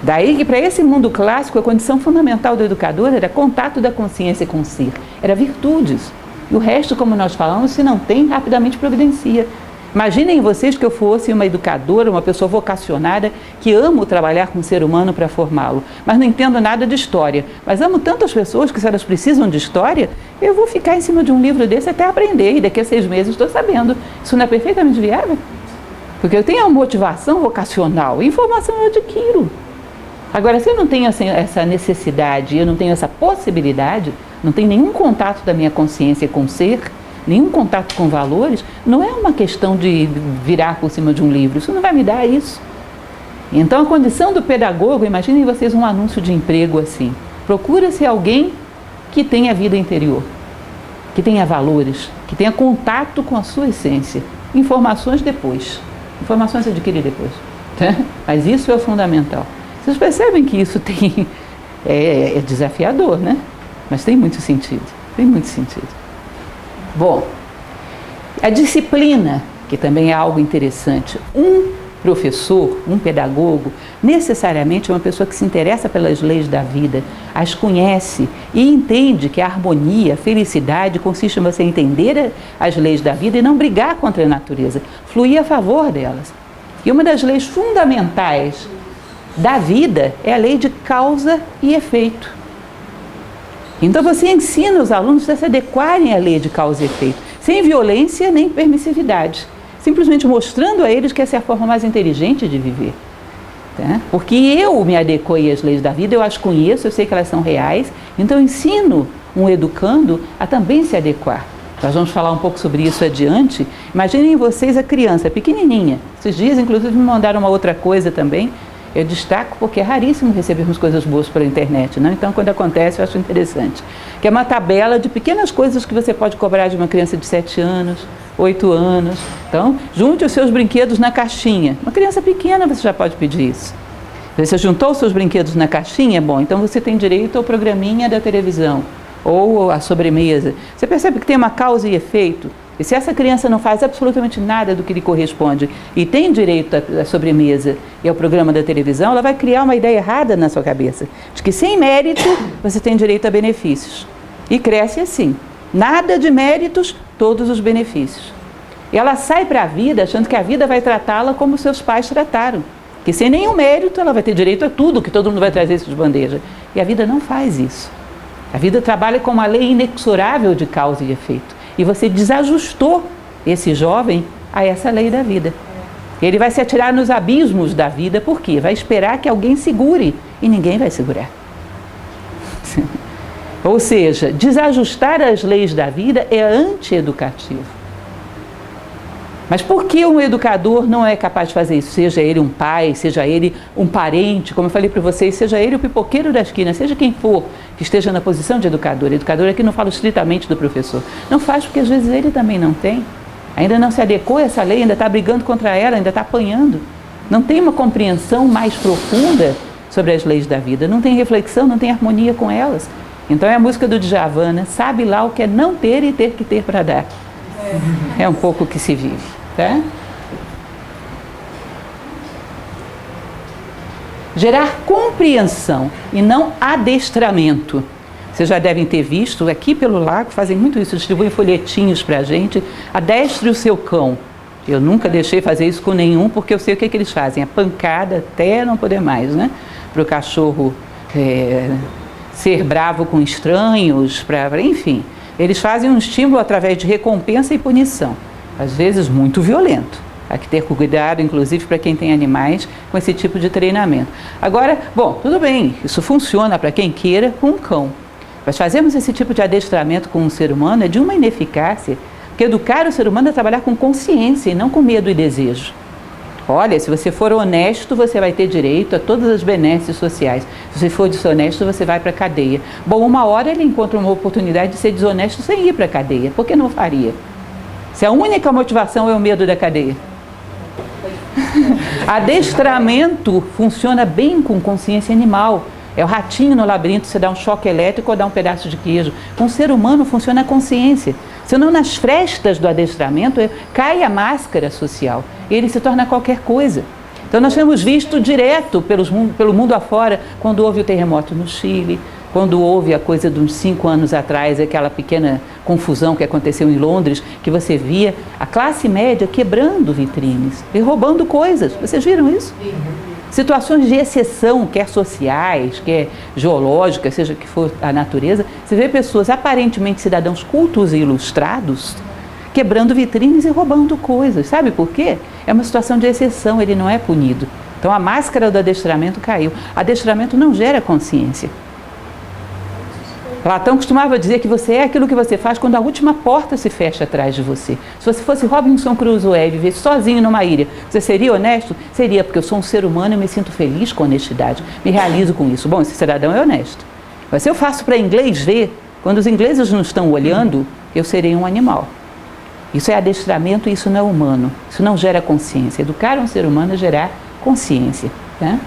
Daí que para esse mundo clássico a condição fundamental do educador era contato da consciência com o ser, era virtudes. E o resto, como nós falamos, se não tem, rapidamente providencia. Imaginem vocês que eu fosse uma educadora, uma pessoa vocacionada, que amo trabalhar com o ser humano para formá-lo, mas não entendo nada de história. Mas amo tantas pessoas que, se elas precisam de história, eu vou ficar em cima de um livro desse até aprender, e daqui a 6 meses estou sabendo. Isso não é perfeitamente viável? Porque eu tenho uma motivação vocacional, informação eu adquiro. Agora, se eu não tenho essa necessidade, eu não tenho essa possibilidade, não tenho nenhum contato da minha consciência com o ser, nenhum contato com valores, não é uma questão de virar por cima de um livro, isso não vai me dar isso. Então a condição do pedagogo, imaginem vocês um anúncio de emprego assim, procura-se alguém que tenha vida interior, que tenha valores, que tenha contato com a sua essência, informações depois, informações adquiridas depois, tá? Mas isso é o fundamental. Vocês percebem que isso tem, é desafiador, né? Mas tem muito sentido, tem muito sentido. Bom, a disciplina, que também é algo interessante. Um professor, um pedagogo, necessariamente é uma pessoa que se interessa pelas leis da vida, as conhece e entende que a harmonia, a felicidade consiste em você entender as leis da vida e não brigar contra a natureza, fluir a favor delas. E uma das leis fundamentais da vida é a lei de causa e efeito. Então você ensina os alunos a se adequarem à lei de causa e efeito, sem violência nem permissividade, simplesmente mostrando a eles que essa é a forma mais inteligente de viver. Tá? Porque eu me adequei às leis da vida, eu as conheço, eu sei que elas são reais, então eu ensino um educando a também se adequar. Nós vamos falar um pouco sobre isso adiante. Imaginem vocês a criança pequenininha. Esses dias, inclusive, me mandaram uma outra coisa também. Eu destaco porque é raríssimo recebermos coisas boas pela internet, não? Então, quando acontece, eu acho interessante. Que é uma tabela de pequenas coisas que você pode cobrar de uma criança de 7 anos, 8 anos. Então, junte os seus brinquedos na caixinha. Uma criança pequena, você já pode pedir isso. Você juntou os seus brinquedos na caixinha? Bom, então você tem direito ao programinha da televisão ou à sobremesa. Você percebe que tem uma causa e efeito? E se essa criança não faz absolutamente nada do que lhe corresponde e tem direito à sobremesa e ao programa da televisão, ela vai criar uma ideia errada na sua cabeça, de que sem mérito você tem direito a benefícios. E cresce assim, nada de méritos, todos os benefícios. E ela sai para a vida achando que a vida vai tratá-la como seus pais trataram, que sem nenhum mérito ela vai ter direito a tudo, que todo mundo vai trazer isso de bandeja. E a vida não faz isso. A vida trabalha com uma lei inexorável de causa e efeito. E você desajustou esse jovem a essa lei da vida. Ele vai se atirar nos abismos da vida, por quê? Vai esperar que alguém segure e ninguém vai segurar. Ou seja, desajustar as leis da vida é antieducativo. Mas por que um educador não é capaz de fazer isso? Seja ele um pai, seja ele um parente, como eu falei para vocês, seja ele o pipoqueiro da esquina, seja quem for que esteja na posição de educador. Educador aqui não falo estritamente do professor. Não faz porque às vezes ele também não tem. Ainda não se adequou a essa lei, ainda está brigando contra ela, ainda está apanhando. Não tem uma compreensão mais profunda sobre as leis da vida. Não tem reflexão, não tem harmonia com elas. Então é a música do Djavan, né? Sabe lá o que é não ter e ter que ter para dar. É um pouco o que se vive. Tá? Gerar compreensão e não adestramento. Vocês já devem ter visto, aqui pelo lago fazem muito isso, distribuem folhetinhos para a gente, adestre o seu cão. Eu nunca deixei fazer isso com nenhum, porque eu sei o que eles fazem, a pancada até não poder mais, né? Para o cachorro ser bravo com estranhos, enfim. Eles fazem um estímulo através de recompensa e punição, às vezes muito violento. Há que ter cuidado, inclusive, para quem tem animais, com esse tipo de treinamento. Agora, bom, tudo bem, isso funciona para quem queira com um cão. Mas fazermos esse tipo de adestramento com um ser humano é de uma ineficácia, porque educar o ser humano é trabalhar com consciência e não com medo e desejo. Olha, se você for honesto, você vai ter direito a todas as benesses sociais. Se você for desonesto, você vai para a cadeia. Bom, uma hora ele encontra uma oportunidade de ser desonesto sem ir para a cadeia. Por que não faria? Se a única motivação é o medo da cadeia. Adestramento funciona bem com consciência animal. É o ratinho no labirinto, você dá um choque elétrico ou dá um pedaço de queijo. Com o ser humano funciona a consciência. Senão nas frestas do adestramento cai a máscara social e ele se torna qualquer coisa. Então nós temos visto direto pelo mundo afora, quando houve o terremoto no Chile, quando houve a coisa de uns 5 anos atrás, aquela pequena confusão que aconteceu em Londres, que você via a classe média quebrando vitrines e roubando coisas. Vocês viram isso? Situações de exceção, quer sociais, quer geológicas, seja que for a natureza, você vê pessoas aparentemente cidadãos cultos e ilustrados quebrando vitrines e roubando coisas. Sabe por quê? É uma situação de exceção, ele não é punido. Então a máscara do adestramento caiu. Adestramento não gera consciência. Platão costumava dizer que você é aquilo que você faz quando a última porta se fecha atrás de você. Se você fosse Robinson Crusoe e vivesse sozinho numa ilha, você seria honesto? Seria, porque eu sou um ser humano e me sinto feliz com honestidade. Me realizo com isso. Bom, esse cidadão é honesto. Mas se eu faço para inglês ver, quando os ingleses não estão olhando, eu serei um animal. Isso é adestramento e isso não é humano. Isso não gera consciência. Educar um ser humano é gerar consciência, né?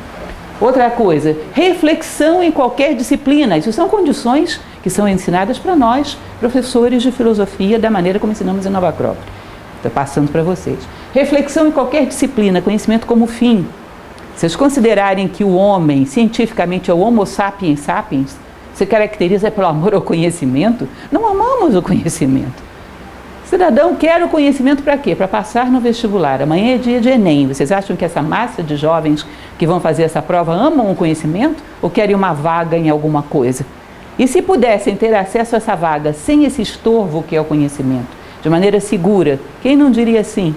Outra coisa, reflexão em qualquer disciplina. Isso são condições que são ensinadas para nós, professores de filosofia, da maneira como ensinamos em Nova Acrópole. Estou passando para vocês. Reflexão em qualquer disciplina, conhecimento como fim. Se vocês considerarem que o homem, cientificamente, é o Homo sapiens sapiens, se caracteriza pelo amor ao conhecimento, não amamos o conhecimento. Cidadão quer o conhecimento para quê? Para passar no vestibular. Amanhã é dia de Enem. Vocês acham que essa massa de jovens que vão fazer essa prova amam o conhecimento ou querem uma vaga em alguma coisa? E se pudessem ter acesso a essa vaga sem esse estorvo que é o conhecimento, de maneira segura, quem não diria sim?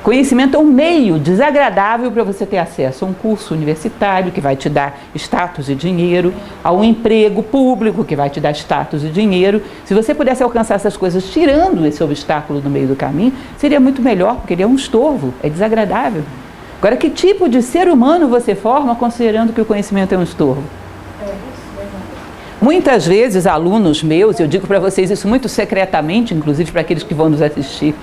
Conhecimento é um meio desagradável para você ter acesso a um curso universitário que vai te dar status e dinheiro, a um emprego público que vai te dar status e dinheiro. Se você pudesse alcançar essas coisas tirando esse obstáculo no meio do caminho, seria muito melhor, porque ele é um estorvo, é desagradável. Agora, que tipo de ser humano você forma considerando que o conhecimento é um estorvo? Muitas vezes, alunos meus, eu digo para vocês isso muito secretamente, inclusive para aqueles que vão nos assistir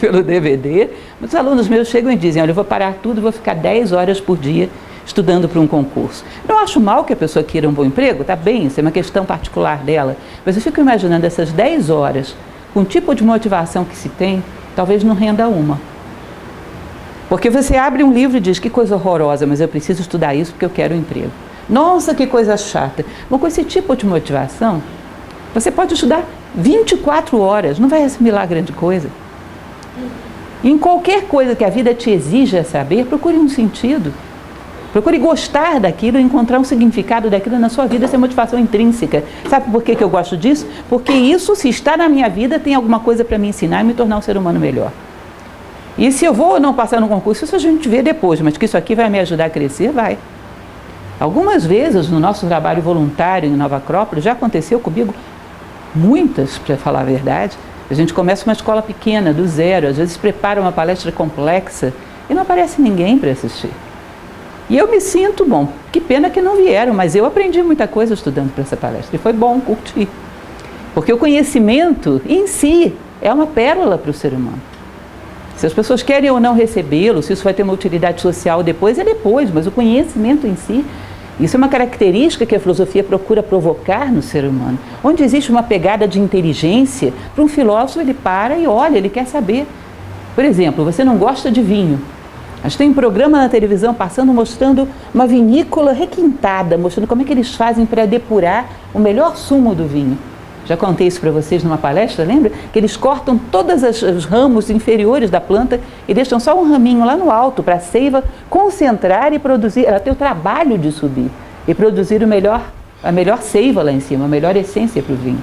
pelo DVD, muitos alunos meus chegam e dizem, olha, eu vou parar tudo, vou ficar 10 horas por dia estudando para um concurso. Não acho mal que a pessoa queira um bom emprego, tá bem, isso é uma questão particular dela, mas eu fico imaginando essas 10 horas, com o tipo de motivação que se tem, talvez não renda uma. Porque você abre um livro e diz, que coisa horrorosa, mas eu preciso estudar isso porque eu quero um emprego. Nossa, que coisa chata. Bom, com esse tipo de motivação, você pode estudar 24 horas, não vai assimilar grande coisa. Em qualquer coisa que a vida te exija saber, procure um sentido. Procure gostar daquilo e encontrar um significado daquilo na sua vida, essa é motivação intrínseca. Sabe por que eu gosto disso? Porque isso, se está na minha vida, tem alguma coisa para me ensinar e me tornar um ser humano melhor. E se eu vou ou não passar no concurso, isso a gente vê depois, mas que isso aqui vai me ajudar a crescer, vai. Algumas vezes no nosso trabalho voluntário em Nova Acrópole, já aconteceu comigo, muitas, para falar a verdade, a gente começa uma escola pequena, do zero, às vezes prepara uma palestra complexa e não aparece ninguém para assistir. E eu me sinto, bom, que pena que não vieram, mas eu aprendi muita coisa estudando para essa palestra e foi bom curtir. Porque o conhecimento em si é uma pérola para o ser humano. Se as pessoas querem ou não recebê-lo, se isso vai ter uma utilidade social depois, é depois, mas o conhecimento em si, isso é uma característica que a filosofia procura provocar no ser humano. Onde existe uma pegada de inteligência, para um filósofo ele para e olha, ele quer saber. Por exemplo, você não gosta de vinho, mas tem um programa na televisão passando, mostrando uma vinícola requintada, mostrando como é que eles fazem para depurar o melhor sumo do vinho. Já contei isso para vocês numa palestra, lembra? Que eles cortam todos os ramos inferiores da planta e deixam só um raminho lá no alto para a seiva concentrar e produzir, ela tem o trabalho de subir. e produzir a melhor seiva lá em cima, a melhor essência para o vinho.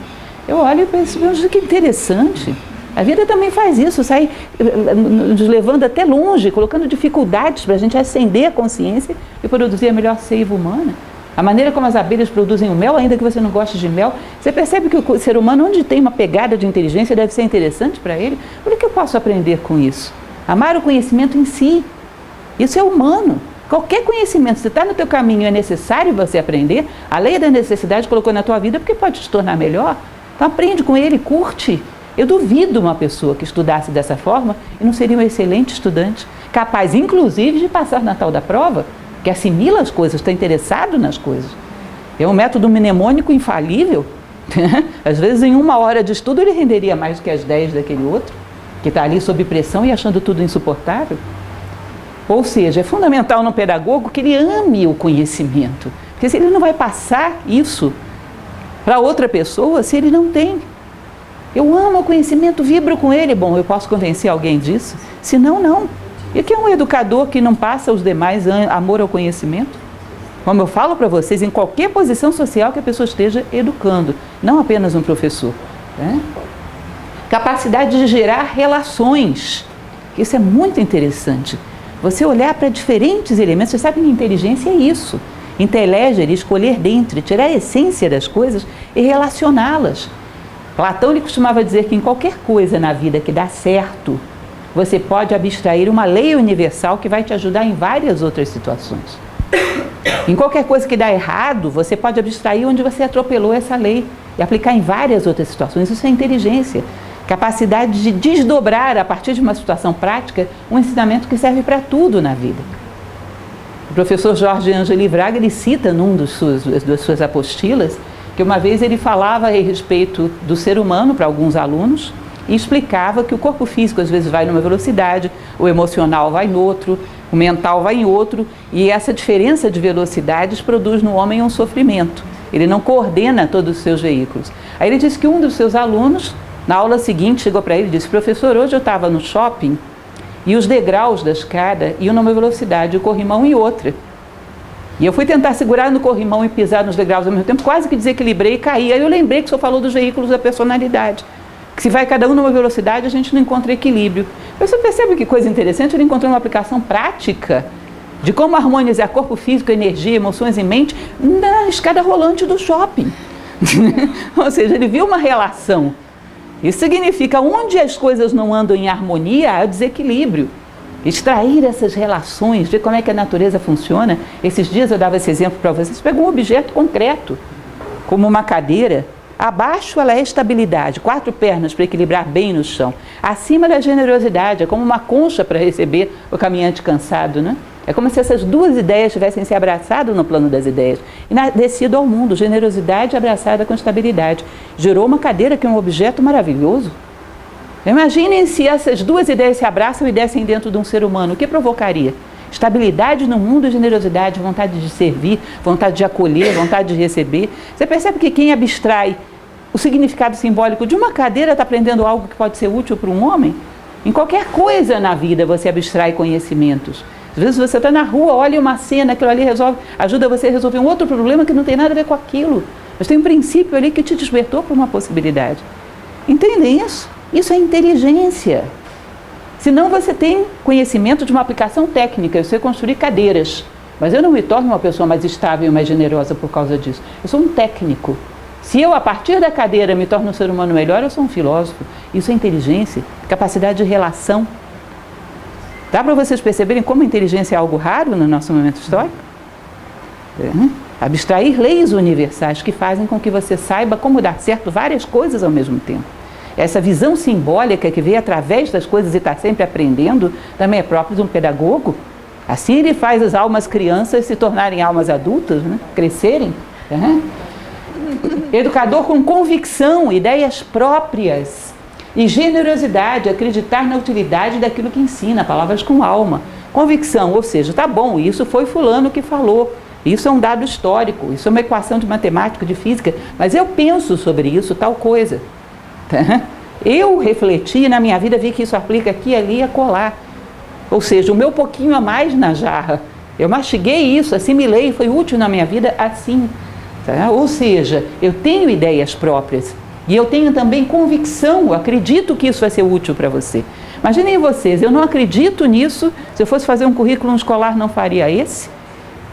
Eu olho e penso, que interessante. A vida também faz isso, sai nos levando até longe, colocando dificuldades para a gente acender a consciência e produzir a melhor seiva humana. A maneira como as abelhas produzem o mel, ainda que você não goste de mel, você percebe que o ser humano, onde tem uma pegada de inteligência, deve ser interessante para ele. O que eu posso aprender com isso? Amar o conhecimento em si. Isso é humano. Qualquer conhecimento, se está no teu caminho, é necessário você aprender. A lei da necessidade colocou na tua vida porque pode te tornar melhor. Então aprende com ele, curte. Eu duvido uma pessoa que estudasse dessa forma e não seria um excelente estudante, capaz inclusive de passar na tal da prova, que assimila as coisas, está interessado nas coisas. É um método mnemônico infalível. Às vezes em 1 hora de estudo ele renderia mais do que as 10 daquele outro, que está ali sob pressão e achando tudo insuportável. Ou seja, é fundamental no pedagogo que ele ame o conhecimento, porque se ele não vai passar isso para outra pessoa se ele não tem. Eu amo o conhecimento, vibro com ele. Bom, eu posso convencer alguém disso? Se não, não. E que é um educador que não passa aos demais amor ao conhecimento? Como eu falo para vocês, em qualquer posição social que a pessoa esteja educando, não apenas um professor. Né? Capacidade de gerar relações. Isso é muito interessante. Você olhar para diferentes elementos, você sabe que inteligência é isso. Inteleger, escolher dentre, tirar a essência das coisas e relacioná-las. Platão ele costumava dizer que em qualquer coisa na vida que dá certo, você pode abstrair uma lei universal que vai te ajudar em várias outras situações. Em qualquer coisa que dá errado, você pode abstrair onde você atropelou essa lei e aplicar em várias outras situações. Isso é inteligência. Capacidade de desdobrar, a partir de uma situação prática, um ensinamento que serve para tudo na vida. O professor Jorge Angeli Braga, ele cita num das suas apostilas, que uma vez ele falava a respeito do ser humano para alguns alunos e explicava que o corpo físico às vezes vai numa velocidade, o emocional vai em outro, o mental vai em outro, e essa diferença de velocidades produz no homem um sofrimento. Ele não coordena todos os seus veículos. Aí ele disse que um dos seus alunos, na aula seguinte, chegou para ele e disse: professor, hoje eu estava no shopping e os degraus da escada iam numa velocidade, o corrimão em outra. E eu fui tentar segurar no corrimão e pisar nos degraus ao mesmo tempo, quase que desequilibrei e caí. Aí eu lembrei que o senhor falou dos veículos da personalidade, que se vai cada um numa velocidade, a gente não encontra equilíbrio. Você percebe que coisa interessante? Ele encontrou uma aplicação prática de como harmonizar corpo físico, energia, emoções e mente na escada rolante do shopping. Ou seja, ele viu uma relação. Isso significa onde as coisas não andam em harmonia, há desequilíbrio. Extrair essas relações, ver como é que a natureza funciona. Esses dias eu dava esse exemplo para vocês. Você pega um objeto concreto, como uma cadeira. Abaixo ela é estabilidade, 4 pernas para equilibrar bem no chão. Acima ela é generosidade, é como uma concha para receber o caminhante cansado, né? É como se essas duas ideias tivessem se abraçado no plano das ideias e descido ao mundo. Generosidade abraçada com estabilidade. Gerou uma cadeira que é um objeto maravilhoso. Imaginem se essas duas ideias se abraçam e descem dentro de um ser humano. O que provocaria? Estabilidade no mundo, generosidade, vontade de servir, vontade de acolher, vontade de receber. Você percebe que quem abstrai o significado simbólico de uma cadeira está aprendendo algo que pode ser útil para um homem? Em qualquer coisa na vida você abstrai conhecimentos. Às vezes você está na rua, olha uma cena, aquilo ali ajuda você a resolver um outro problema que não tem nada a ver com aquilo. Mas tem um princípio ali que te despertou para uma possibilidade. Entendem isso? Isso é inteligência. Senão você tem conhecimento de uma aplicação técnica, eu sei construir cadeiras, mas eu não me torno uma pessoa mais estável e mais generosa por causa disso. Eu sou um técnico. Se eu, a partir da cadeira, me torno um ser humano melhor, eu sou um filósofo. Isso é inteligência, capacidade de relação. Dá para vocês perceberem como a inteligência é algo raro no nosso momento histórico? Abstrair leis universais que fazem com que você saiba como dar certo várias coisas ao mesmo tempo. Essa visão simbólica que veio através das coisas e está sempre aprendendo, também é próprio de um pedagogo. Assim ele faz as almas crianças se tornarem almas adultas, né? Crescerem. Educador com convicção, ideias próprias e generosidade, acreditar na utilidade daquilo que ensina, palavras com alma. Convicção, ou seja, tá bom, isso foi fulano que falou, isso é um dado histórico, isso é uma equação de matemática, de física, mas eu penso sobre isso, tal coisa. Eu refleti na minha vida, vi que isso aplica aqui, ali e acolá. Ou seja, o meu pouquinho a mais na jarra Eu mastiguei isso, assimilei, foi útil na minha vida assim. Tá? Ou seja, eu tenho ideias próprias e eu tenho também convicção, eu acredito que isso vai ser útil para você. Imaginem vocês, eu não acredito nisso, se eu fosse fazer um currículo escolar não faria esse,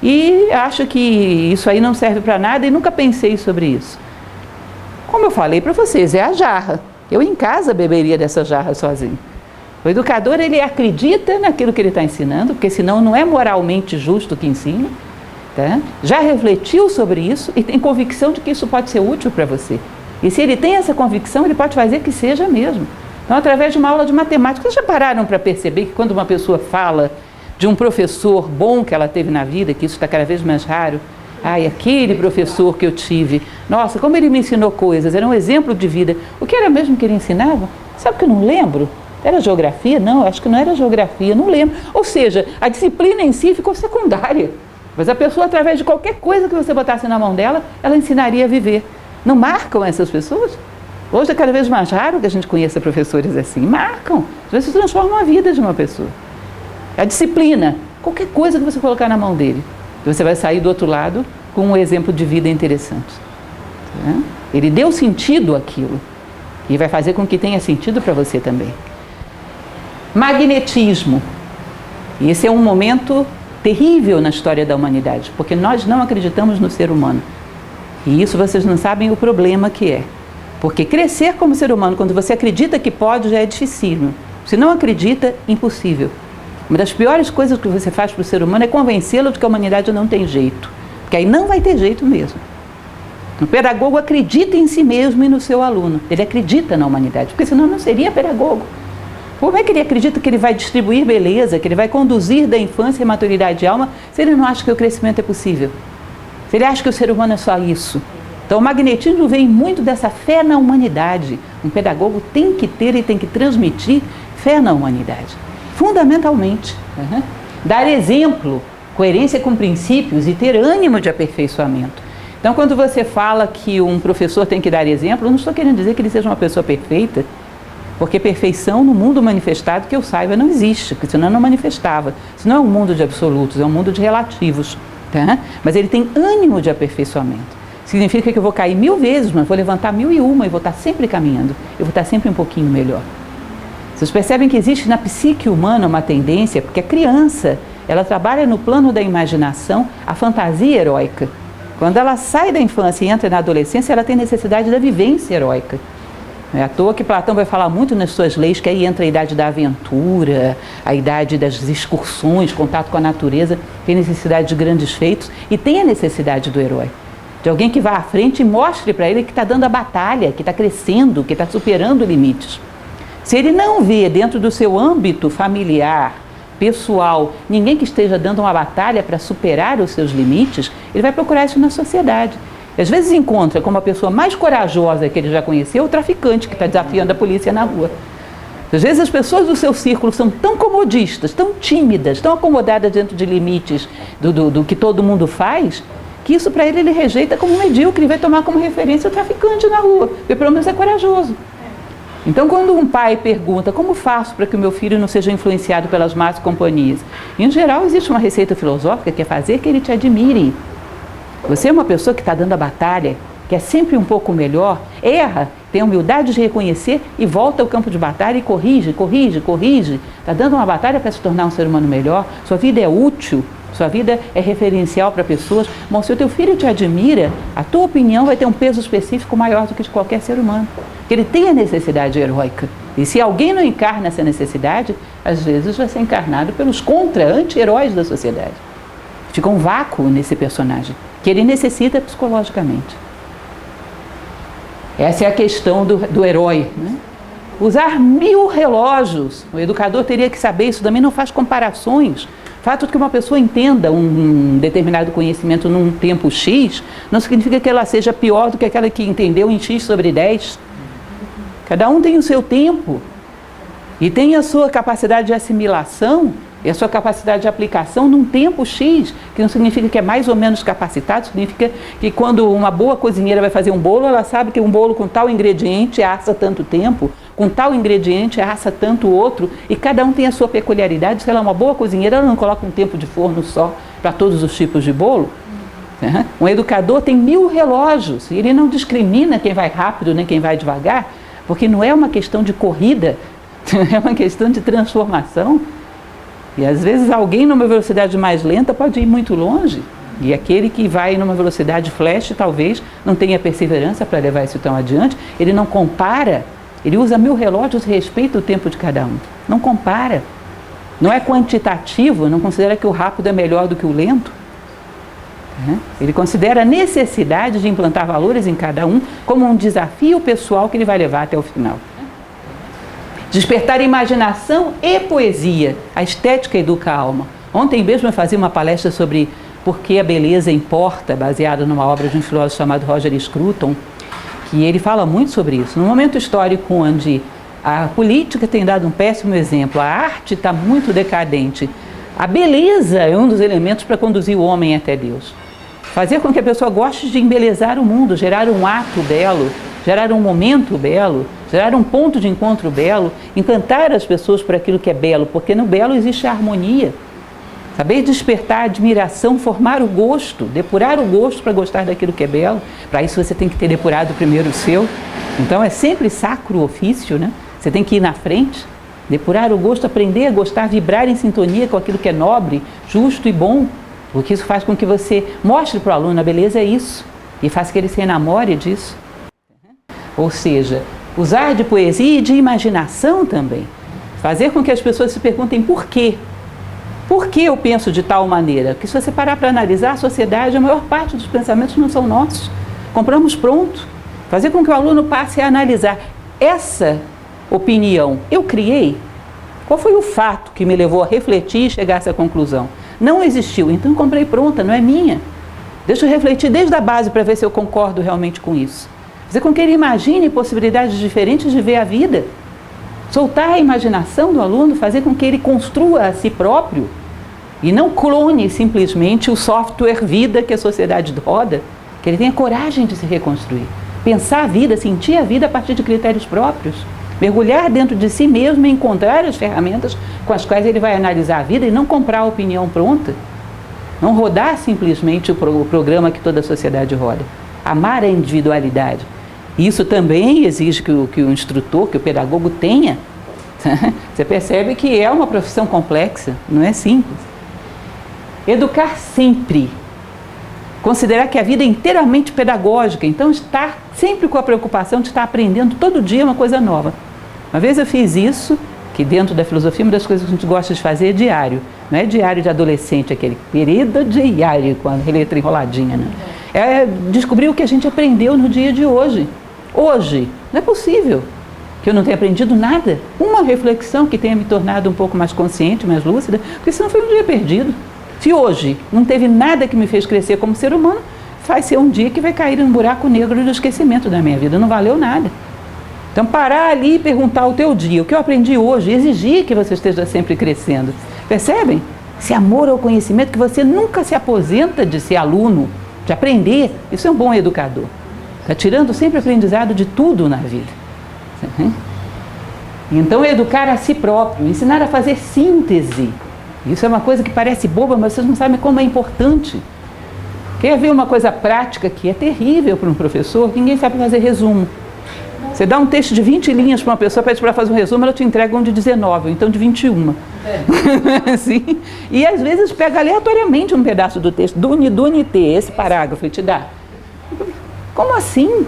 e acho que isso aí não serve para nada e nunca pensei sobre isso. Como eu falei para vocês, é a jarra. Eu em casa beberia dessa jarra sozinho. O educador, ele acredita naquilo que ele está ensinando, porque senão não é moralmente justo o que ensina, tá? Já refletiu sobre isso e tem convicção de que isso pode ser útil para você. E se ele tem essa convicção, ele pode fazer que seja mesmo. Então, através de uma aula de matemática, vocês já pararam para perceber que quando uma pessoa fala de um professor bom que ela teve na vida, que isso está cada vez mais raro, ai, aquele professor que eu tive, nossa, como ele me ensinou coisas, era um exemplo de vida. O que era mesmo que ele ensinava? Sabe que eu não lembro? Era geografia? Não, acho que não era geografia, não lembro. Ou seja, a disciplina em si ficou secundária. Mas a pessoa, através de qualquer coisa que você botasse na mão dela, ela ensinaria a viver. Não marcam essas pessoas? Hoje é cada vez mais raro que a gente conheça professores assim. Marcam. Às vezes transformam a vida de uma pessoa. A disciplina, qualquer coisa que você colocar na mão dele, você vai sair do outro lado com um exemplo de vida interessante. Tá? Ele deu sentido àquilo e vai fazer com que tenha sentido para você também. Magnetismo. E esse é um momento terrível na história da humanidade, porque nós não acreditamos no ser humano. E isso vocês não sabem o problema que é. Porque crescer como ser humano, quando você acredita que pode, já é difícil. Se não acredita, impossível. Uma das piores coisas que você faz para o ser humano é convencê-lo de que a humanidade não tem jeito. Porque aí não vai ter jeito mesmo. O pedagogo acredita em si mesmo e no seu aluno. Ele acredita na humanidade, porque senão não seria pedagogo. Como é que ele acredita que ele vai distribuir beleza, que ele vai conduzir da infância e maturidade de alma, se ele não acha que o crescimento é possível? Se ele acha que o ser humano é só isso? Então o magnetismo vem muito dessa fé na humanidade. Um pedagogo tem que ter e tem que transmitir fé na humanidade. Fundamentalmente. Dar exemplo, coerência com princípios e ter ânimo de aperfeiçoamento. Então quando você fala que um professor tem que dar exemplo, eu não estou querendo dizer que ele seja uma pessoa perfeita, porque perfeição no mundo manifestado, que eu saiba, não existe, porque senão não manifestava. Isso não é um mundo de absolutos, é um mundo de relativos. Tá? Mas ele tem ânimo de aperfeiçoamento. Significa que eu vou cair 1000 vezes, mas vou levantar 1001 e vou estar sempre caminhando. Eu vou estar sempre um pouquinho melhor. Vocês percebem que existe na psique humana uma tendência, porque a criança, ela trabalha no plano da imaginação a fantasia heróica. Quando ela sai da infância e entra na adolescência, ela tem necessidade da vivência heróica. Não é à toa que Platão vai falar muito nas suas leis que aí entra a idade da aventura, a idade das excursões, contato com a natureza, tem necessidade de grandes feitos e tem a necessidade do herói. De alguém que vá à frente e mostre para ele que está dando a batalha, que está crescendo, que está superando limites. Se ele não vê dentro do seu âmbito familiar, pessoal, ninguém que esteja dando uma batalha para superar os seus limites, ele vai procurar isso na sociedade. Às vezes encontra como a pessoa mais corajosa que ele já conheceu o traficante que está desafiando a polícia na rua. Às vezes as pessoas do seu círculo são tão comodistas, tão tímidas, tão acomodadas dentro de limites do que todo mundo faz, que isso para ele rejeita como medíocre e vai tomar como referência o traficante na rua, porque pelo menos é corajoso. Então quando um pai pergunta como faço para que o meu filho não seja influenciado pelas más companhias, em geral existe uma receita filosófica que é fazer que ele te admire. Você é uma pessoa que está dando a batalha, que é sempre um pouco melhor, erra, tem a humildade de reconhecer e volta ao campo de batalha e corrige. Está dando uma batalha para se tornar um ser humano melhor, sua vida é útil, sua vida é referencial para pessoas. Bom, se o teu filho te admira, a tua opinião vai ter um peso específico maior do que de qualquer ser humano, porque ele tem a necessidade heróica. E se alguém não encarna essa necessidade, às vezes vai ser encarnado pelos anti-heróis da sociedade. Fica um vácuo nesse personagem, que ele necessita psicologicamente. Essa é a questão do herói. Né? Usar 1000 relógios, o educador teria que saber isso, também não faz comparações. O fato de que uma pessoa entenda um determinado conhecimento num tempo X, não significa que ela seja pior do que aquela que entendeu em X sobre 10. Cada um tem o seu tempo e tem a sua capacidade de assimilação e a sua capacidade de aplicação num tempo X, que não significa que é mais ou menos capacitado, significa que quando uma boa cozinheira vai fazer um bolo, ela sabe que um bolo com tal ingrediente assa tanto tempo, com tal ingrediente assa tanto outro, e cada um tem a sua peculiaridade. Se ela é uma boa cozinheira, ela não coloca um tempo de forno só, para todos os tipos de bolo. Um educador tem 1000 relógios e ele não discrimina quem vai rápido nem quem vai devagar, porque não é uma questão de corrida, é uma questão de transformação. E às vezes alguém numa velocidade mais lenta pode ir muito longe, e aquele que vai numa velocidade flash talvez não tenha perseverança para levar isso tão adiante. Ele não compara, ele usa 1000 relógios e respeita o tempo de cada um. Não compara, não é quantitativo, não considera que o rápido é melhor do que o lento. Ele considera a necessidade de implantar valores em cada um como um desafio pessoal que ele vai levar até o final. Despertar imaginação e poesia. A estética educa a alma. Ontem mesmo eu fazia uma palestra sobre por que a beleza importa, baseada numa obra de um filósofo chamado Roger Scruton, que ele fala muito sobre isso. Num momento histórico onde a política tem dado um péssimo exemplo, a arte está muito decadente, a beleza é um dos elementos para conduzir o homem até Deus. Fazer com que a pessoa goste de embelezar o mundo, gerar um ato belo, gerar um momento belo, gerar um ponto de encontro belo, encantar as pessoas por aquilo que é belo, porque no belo existe a harmonia. Saber despertar admiração, formar o gosto, depurar o gosto para gostar daquilo que é belo. Para isso você tem que ter depurado primeiro o seu. Então é sempre sacro o ofício, né? Você tem que ir na frente, depurar o gosto, aprender a gostar, vibrar em sintonia com aquilo que é nobre, justo e bom. Porque isso faz com que você mostre para o aluno, a beleza é isso, e faz que ele se enamore disso. Ou seja, usar de poesia e de imaginação também. Fazer com que as pessoas se perguntem por quê. Por que eu penso de tal maneira? Porque se você parar para analisar a sociedade, a maior parte dos pensamentos não são nossos. Compramos pronto. Fazer com que o aluno passe a analisar essa opinião. Eu criei? Qual foi o fato que me levou a refletir e chegar a essa conclusão? Não existiu, então comprei pronta, não é minha. Deixa eu refletir desde a base para ver se eu concordo realmente com isso. Fazer com que ele imagine possibilidades diferentes de ver a vida. Soltar a imaginação do aluno, fazer com que ele construa a si próprio e não clone simplesmente o software vida que a sociedade roda, que ele tenha coragem de se reconstruir. Pensar a vida, sentir a vida a partir de critérios próprios. Mergulhar dentro de si mesmo e encontrar as ferramentas com as quais ele vai analisar a vida e não comprar a opinião pronta. Não rodar simplesmente o programa que toda a sociedade roda. Amar a individualidade. Isso também exige que o instrutor, que o pedagogo tenha. Você percebe que é uma profissão complexa, não é simples. Educar sempre. Considerar que a vida é inteiramente pedagógica, então estar sempre com a preocupação de estar aprendendo todo dia uma coisa nova. Uma vez eu fiz isso, que dentro da filosofia uma das coisas que a gente gosta de fazer é diário. Não é diário de adolescente, aquele período diário, com a letra enroladinha, né? É descobrir o que a gente aprendeu no dia de hoje. Hoje, não é possível que eu não tenha aprendido nada. Uma reflexão que tenha me tornado um pouco mais consciente, mais lúcida, porque senão foi um dia perdido. Se hoje não teve nada que me fez crescer como ser humano, vai ser um dia que vai cair num buraco negro do esquecimento da minha vida. Não valeu nada. Então, parar ali e perguntar o teu dia, o que eu aprendi hoje, exigir que você esteja sempre crescendo. Percebem? Esse amor ao conhecimento, que você nunca se aposenta de ser aluno, de aprender. Isso é um bom educador. Está tirando sempre aprendizado de tudo na vida. Então, é educar a si próprio, ensinar a fazer síntese. Isso é uma coisa que parece boba, mas vocês não sabem como é importante. Quer ver uma coisa prática que é terrível para um professor? Ninguém sabe fazer resumo. Você dá um texto de 20 linhas para uma pessoa, pede para fazer um resumo, ela te entrega um de 19, ou então de 21. Sim. E às vezes pega aleatoriamente um pedaço do texto, esse parágrafo, e te dá. Como assim?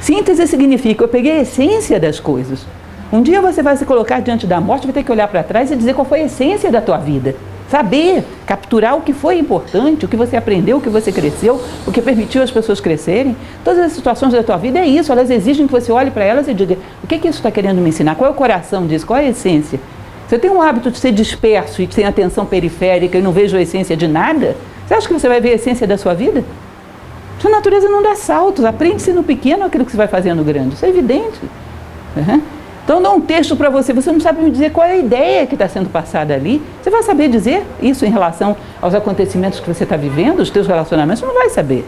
Síntese significa, eu peguei a essência das coisas. Um dia você vai se colocar diante da morte, vai ter que olhar para trás e dizer qual foi a essência da tua vida. Saber, capturar o que foi importante, o que você aprendeu, o que você cresceu, o que permitiu as pessoas crescerem. Todas as situações da tua vida é isso, elas exigem que você olhe para elas e diga, o que isso está querendo me ensinar? Qual é o coração disso? Qual é a essência? Você tem um hábito de ser disperso e de ter atenção periférica e não vejo a essência de nada? Você acha que você vai ver a essência da sua vida? Sua natureza não dá saltos, aprende-se no pequeno aquilo que você vai fazer no grande, isso é evidente. Então, dá um texto para você, você não sabe me dizer qual é a ideia que está sendo passada ali. Você vai saber dizer isso em relação aos acontecimentos que você está vivendo, os teus relacionamentos, você não vai saber.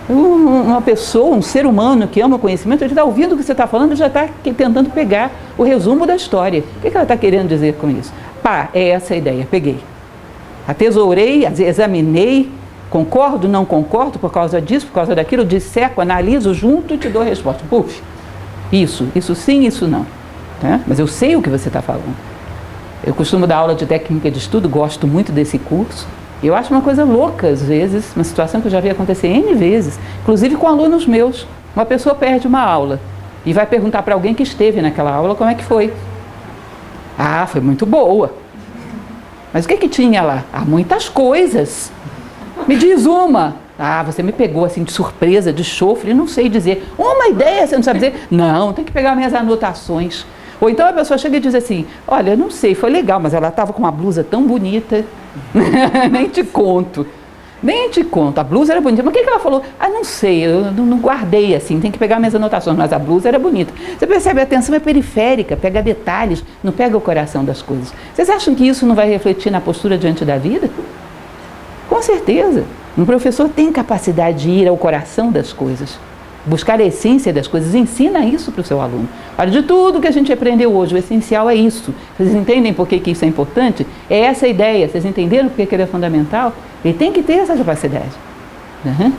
Uma pessoa, um ser humano que ama o conhecimento, ele está ouvindo o que você está falando e já está tentando pegar o resumo da história. O que ela está querendo dizer com isso? Pá, é essa a ideia, peguei. Atesourei, examinei, concordo, não concordo por causa disso, por causa daquilo, disseco, analiso junto e te dou a resposta. Puf, isso sim, isso não. Tá? Mas eu sei o que você está falando. Eu costumo dar aula de técnica de estudo, gosto muito desse curso. Eu acho uma coisa louca, às vezes, uma situação que eu já vi acontecer N vezes, inclusive com alunos meus. Uma pessoa perde uma aula e vai perguntar para alguém que esteve naquela aula como é que foi. Ah, foi muito boa. Mas o que tinha lá? Ah, muitas coisas. Me diz uma. Ah, você me pegou assim de surpresa, de chofre, não sei dizer. Uma ideia, você não sabe dizer? Não, tem que pegar minhas anotações. Ou então a pessoa chega e diz assim, olha, não sei, foi legal, mas ela estava com uma blusa tão bonita. Nem te conto. Nem te conto. A blusa era bonita. Mas o que ela falou? Ah, não sei, eu não guardei assim, tem que pegar minhas anotações, mas a blusa era bonita. Você percebe, a atenção é periférica, pega detalhes, não pega o coração das coisas. Vocês acham que isso não vai refletir na postura diante da vida? Com certeza. Um professor tem capacidade de ir ao coração das coisas, buscar a essência das coisas, ensina isso para o seu aluno. Olha, de tudo que a gente aprendeu hoje, o essencial é isso. Vocês entendem por que isso é importante? É essa a ideia. Vocês entenderam por que ele é fundamental? Ele tem que ter essa capacidade. Uhum.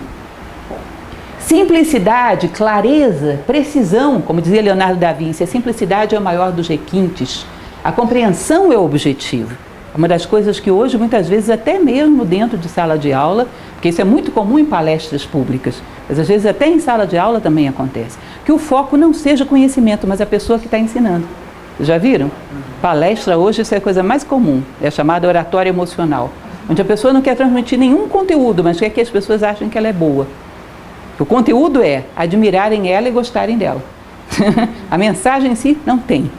Simplicidade, clareza, precisão, como dizia Leonardo da Vinci, a simplicidade é o maior dos requintes. A compreensão é o objetivo. Uma das coisas que hoje, muitas vezes, até mesmo dentro de sala de aula, porque isso é muito comum em palestras públicas, mas às vezes até em sala de aula também acontece, que o foco não seja conhecimento, mas a pessoa que está ensinando. Vocês já viram? Palestra hoje, isso é a coisa mais comum, é chamada oratória emocional, onde a pessoa não quer transmitir nenhum conteúdo, mas quer que as pessoas achem que ela é boa. O conteúdo é admirarem ela e gostarem dela. A mensagem em si não tem.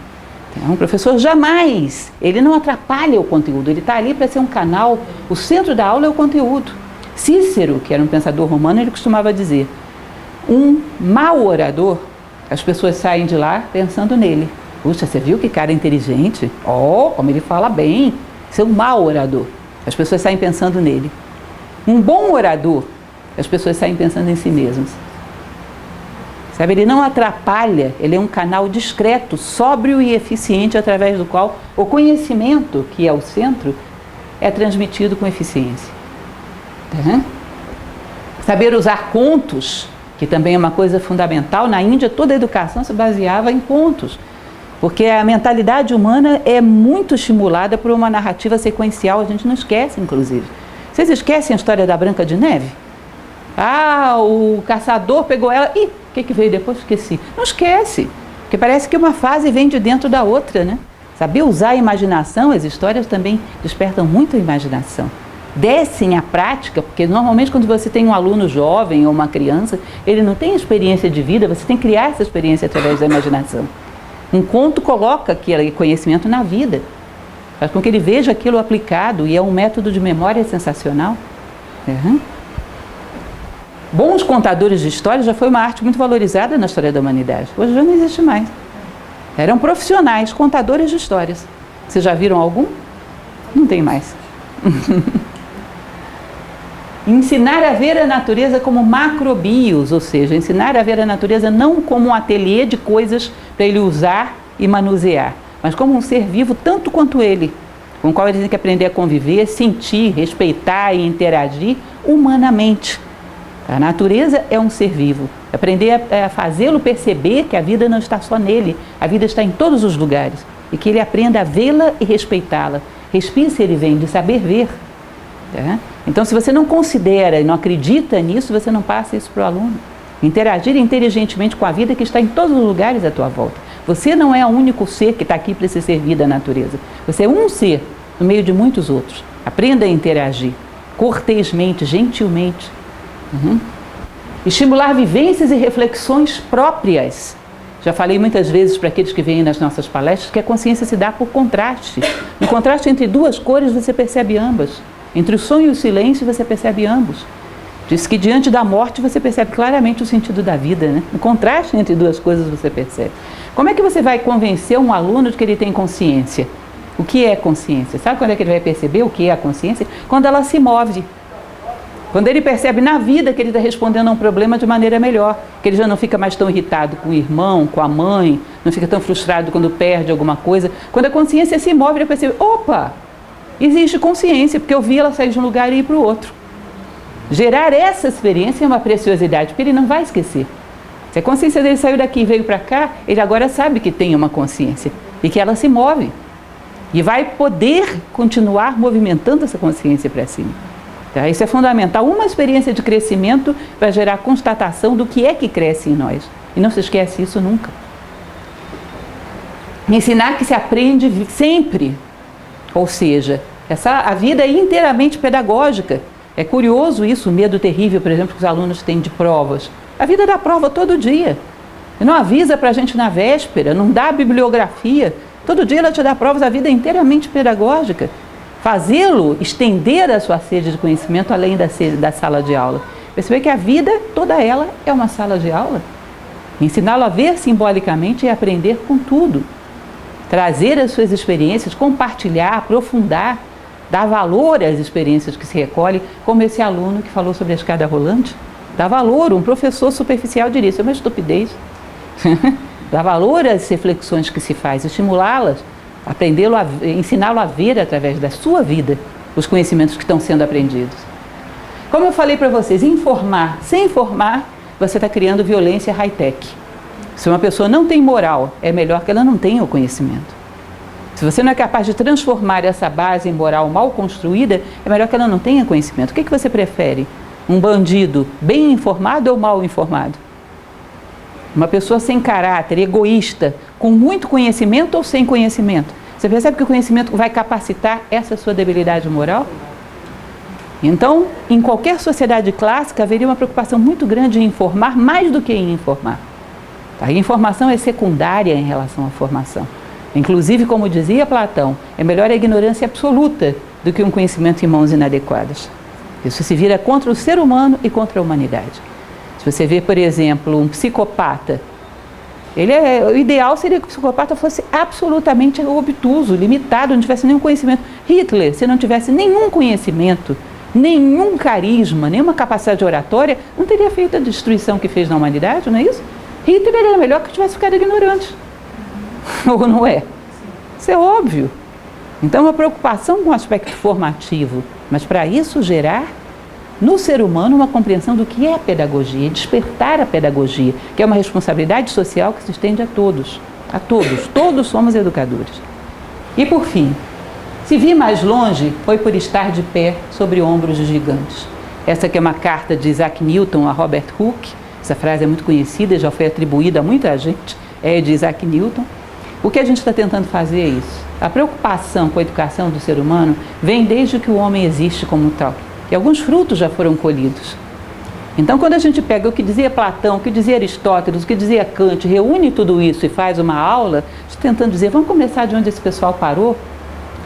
Um professor jamais, ele não atrapalha o conteúdo, ele está ali para ser um canal, o centro da aula é o conteúdo. Cícero, que era um pensador romano, ele costumava dizer, um mau orador, as pessoas saem de lá pensando nele. Puxa, você viu que cara inteligente? Oh, como ele fala bem. Isso é um mau orador, as pessoas saem pensando nele. Um bom orador, as pessoas saem pensando em si mesmas. Sabe, ele não atrapalha, ele é um canal discreto, sóbrio e eficiente, através do qual o conhecimento, que é o centro, é transmitido com eficiência. Uhum. Saber usar contos, que também é uma coisa fundamental. Na Índia, toda a educação se baseava em contos, porque a mentalidade humana é muito estimulada por uma narrativa sequencial, a gente não esquece, inclusive. Vocês esquecem a história da Branca de Neve? Ah, o caçador pegou ela. Ih, o que veio depois? Esqueci. Não esquece, porque parece que uma fase vem de dentro da outra, né? Saber usar a imaginação, as histórias também despertam muito a imaginação. Descem a prática, porque normalmente quando você tem um aluno jovem ou uma criança, ele não tem experiência de vida, você tem que criar essa experiência através da imaginação. Um conto coloca aquele conhecimento na vida, faz com que ele veja aquilo aplicado, e é um método de memória sensacional. Uhum. Bons contadores de histórias já foi uma arte muito valorizada na história da humanidade. Hoje já não existe mais. Eram profissionais, contadores de histórias. Vocês já viram algum? Não tem mais. Ensinar a ver a natureza como macrobios, ou seja, ensinar a ver a natureza não como um ateliê de coisas para ele usar e manusear, mas como um ser vivo tanto quanto ele, com o qual ele tem que aprender a conviver, sentir, respeitar e interagir humanamente. A natureza é um ser vivo. Aprender a fazê-lo perceber que a vida não está só nele, a vida está em todos os lugares, e que ele aprenda a vê-la e respeitá-la. Respire se ele vem, de saber ver. Tá? Então, se você não considera e não acredita nisso, você não passa isso para o aluno. Interagir inteligentemente com a vida que está em todos os lugares à tua volta. Você não é o único ser que está aqui para se servir da natureza. Você é um ser no meio de muitos outros. Aprenda a interagir cortesmente, gentilmente. Uhum. Estimular vivências e reflexões próprias. Já falei muitas vezes para aqueles que vêm nas nossas palestras que a consciência se dá por contraste. No contraste entre duas cores você percebe ambas. Entre o sonho e o silêncio você percebe ambos. Diz que diante da morte você percebe claramente o sentido da vida, né? No contraste entre duas coisas você percebe. Como é que você vai convencer um aluno de que ele tem consciência? O que é consciência? Sabe quando é que ele vai perceber o que é a consciência? Quando ela se move. Quando ele percebe na vida que ele está respondendo a um problema de maneira melhor, que ele já não fica mais tão irritado com o irmão, com a mãe, não fica tão frustrado quando perde alguma coisa. Quando a consciência se move, ele percebe, opa, Existe consciência, porque eu vi ela sair de um lugar e ir para o outro. Gerar essa experiência é uma preciosidade, porque ele não vai esquecer. Se a consciência dele saiu daqui e veio para cá, ele agora sabe que tem uma consciência e que ela se move. E vai poder continuar movimentando essa consciência para cima. Tá? Isso é fundamental. Uma experiência de crescimento vai gerar constatação do que é que cresce em nós. E não se esquece isso nunca. Ensinar que se aprende sempre. Ou seja, a vida é inteiramente pedagógica. É curioso isso, o medo terrível, por exemplo, que os alunos têm de provas. A vida dá prova todo dia. E não avisa para a gente na véspera, não dá bibliografia. Todo dia ela te dá provas, a vida é inteiramente pedagógica. Fazê-lo estender a sua sede de conhecimento além da sala de aula. Perceber que a vida, toda ela, é uma sala de aula. Ensiná-lo a ver simbolicamente e aprender com tudo. Trazer as suas experiências, compartilhar, aprofundar, dar valor às experiências que se recolhe, como esse aluno que falou sobre a escada rolante. Dá valor, um professor superficial diria, isso é uma estupidez. Dá valor às reflexões que se faz, estimulá-las, ensiná-lo a ver através da sua vida os conhecimentos que estão sendo aprendidos. Como eu falei para vocês, informar, sem informar, você está criando violência high-tech. Se uma pessoa não tem moral, é melhor que ela não tenha o conhecimento. Se você não é capaz de transformar essa base em moral mal construída, é melhor que ela não tenha conhecimento. O que você prefere? Um bandido bem informado ou mal informado? Uma pessoa sem caráter, egoísta, com muito conhecimento ou sem conhecimento? Você percebe que o conhecimento vai capacitar essa sua debilidade moral? Então, em qualquer sociedade clássica, haveria uma preocupação muito grande em informar mais do que em informar. A informação é secundária em relação à formação. Inclusive, como dizia Platão, é melhor a ignorância absoluta do que um conhecimento em mãos inadequadas. Isso se vira contra o ser humano e contra a humanidade. Se você vê, por exemplo, um psicopata, o ideal seria que o psicopata fosse absolutamente obtuso, limitado, não tivesse nenhum conhecimento. Hitler, se não tivesse nenhum conhecimento, nenhum carisma, nenhuma capacidade oratória, não teria feito a destruição que fez na humanidade, não é isso? Hitler era melhor que tivesse ficado ignorante. Ou não é? Isso é óbvio. Então, uma preocupação com o aspecto formativo, mas para isso gerar no ser humano uma compreensão do que é a pedagogia, despertar a pedagogia, que é uma responsabilidade social que se estende a todos. A todos. Todos somos educadores. E por fim, se vir mais longe, foi por estar de pé sobre ombros de gigantes. Essa aqui é uma carta de Isaac Newton a Robert Hooke. Essa frase é muito conhecida, já foi atribuída a muita gente, é de Isaac Newton. O que a gente está tentando fazer é isso. A preocupação com a educação do ser humano vem desde que o homem existe como tal. E alguns frutos já foram colhidos. Então, quando a gente pega o que dizia Platão, o que dizia Aristóteles, o que dizia Kant, reúne tudo isso e faz uma aula, tentando dizer, vamos começar de onde esse pessoal parou?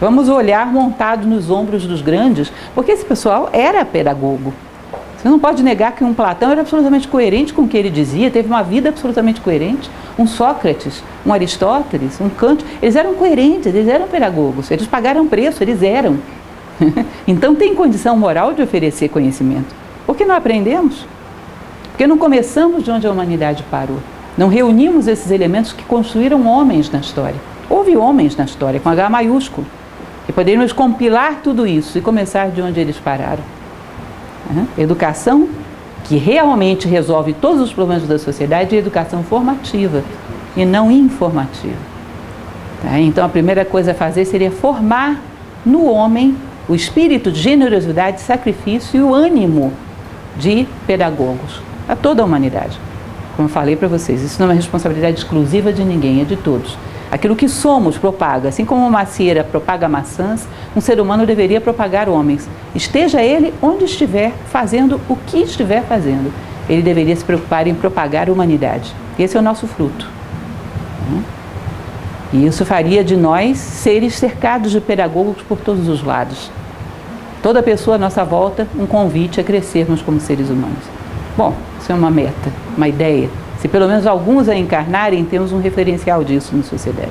Vamos olhar montado nos ombros dos grandes, porque esse pessoal era pedagogo. Você não pode negar que um Platão era absolutamente coerente com o que ele dizia, teve uma vida absolutamente coerente. Um Sócrates, um Aristóteles, um Kant, eles eram coerentes, eles eram pedagogos, eles pagaram preço, eles eram. Então tem condição moral de oferecer conhecimento. Por que não aprendemos? Porque não começamos de onde a humanidade parou. Não reunimos esses elementos que construíram homens na história. Houve homens na história, com H maiúsculo. E poderíamos compilar tudo isso e começar de onde eles pararam. Educação que realmente resolve todos os problemas da sociedade é educação formativa e não informativa. Tá? Então a primeira coisa a fazer seria formar no homem o espírito de generosidade, sacrifício e o ânimo de pedagogos a toda a humanidade. Como eu falei para vocês, isso não é uma responsabilidade exclusiva de ninguém, é de todos. Aquilo que somos propaga, assim como uma macieira propaga maçãs, um ser humano deveria propagar homens. Esteja ele onde estiver, fazendo o que estiver fazendo. Ele deveria se preocupar em propagar a humanidade. Esse é o nosso fruto. E isso faria de nós seres cercados de pedagogos por todos os lados. Toda pessoa à nossa volta, um convite a crescermos como seres humanos. Bom, isso é uma meta, uma ideia. Se pelo menos alguns a encarnarem, temos um referencial disso na sociedade.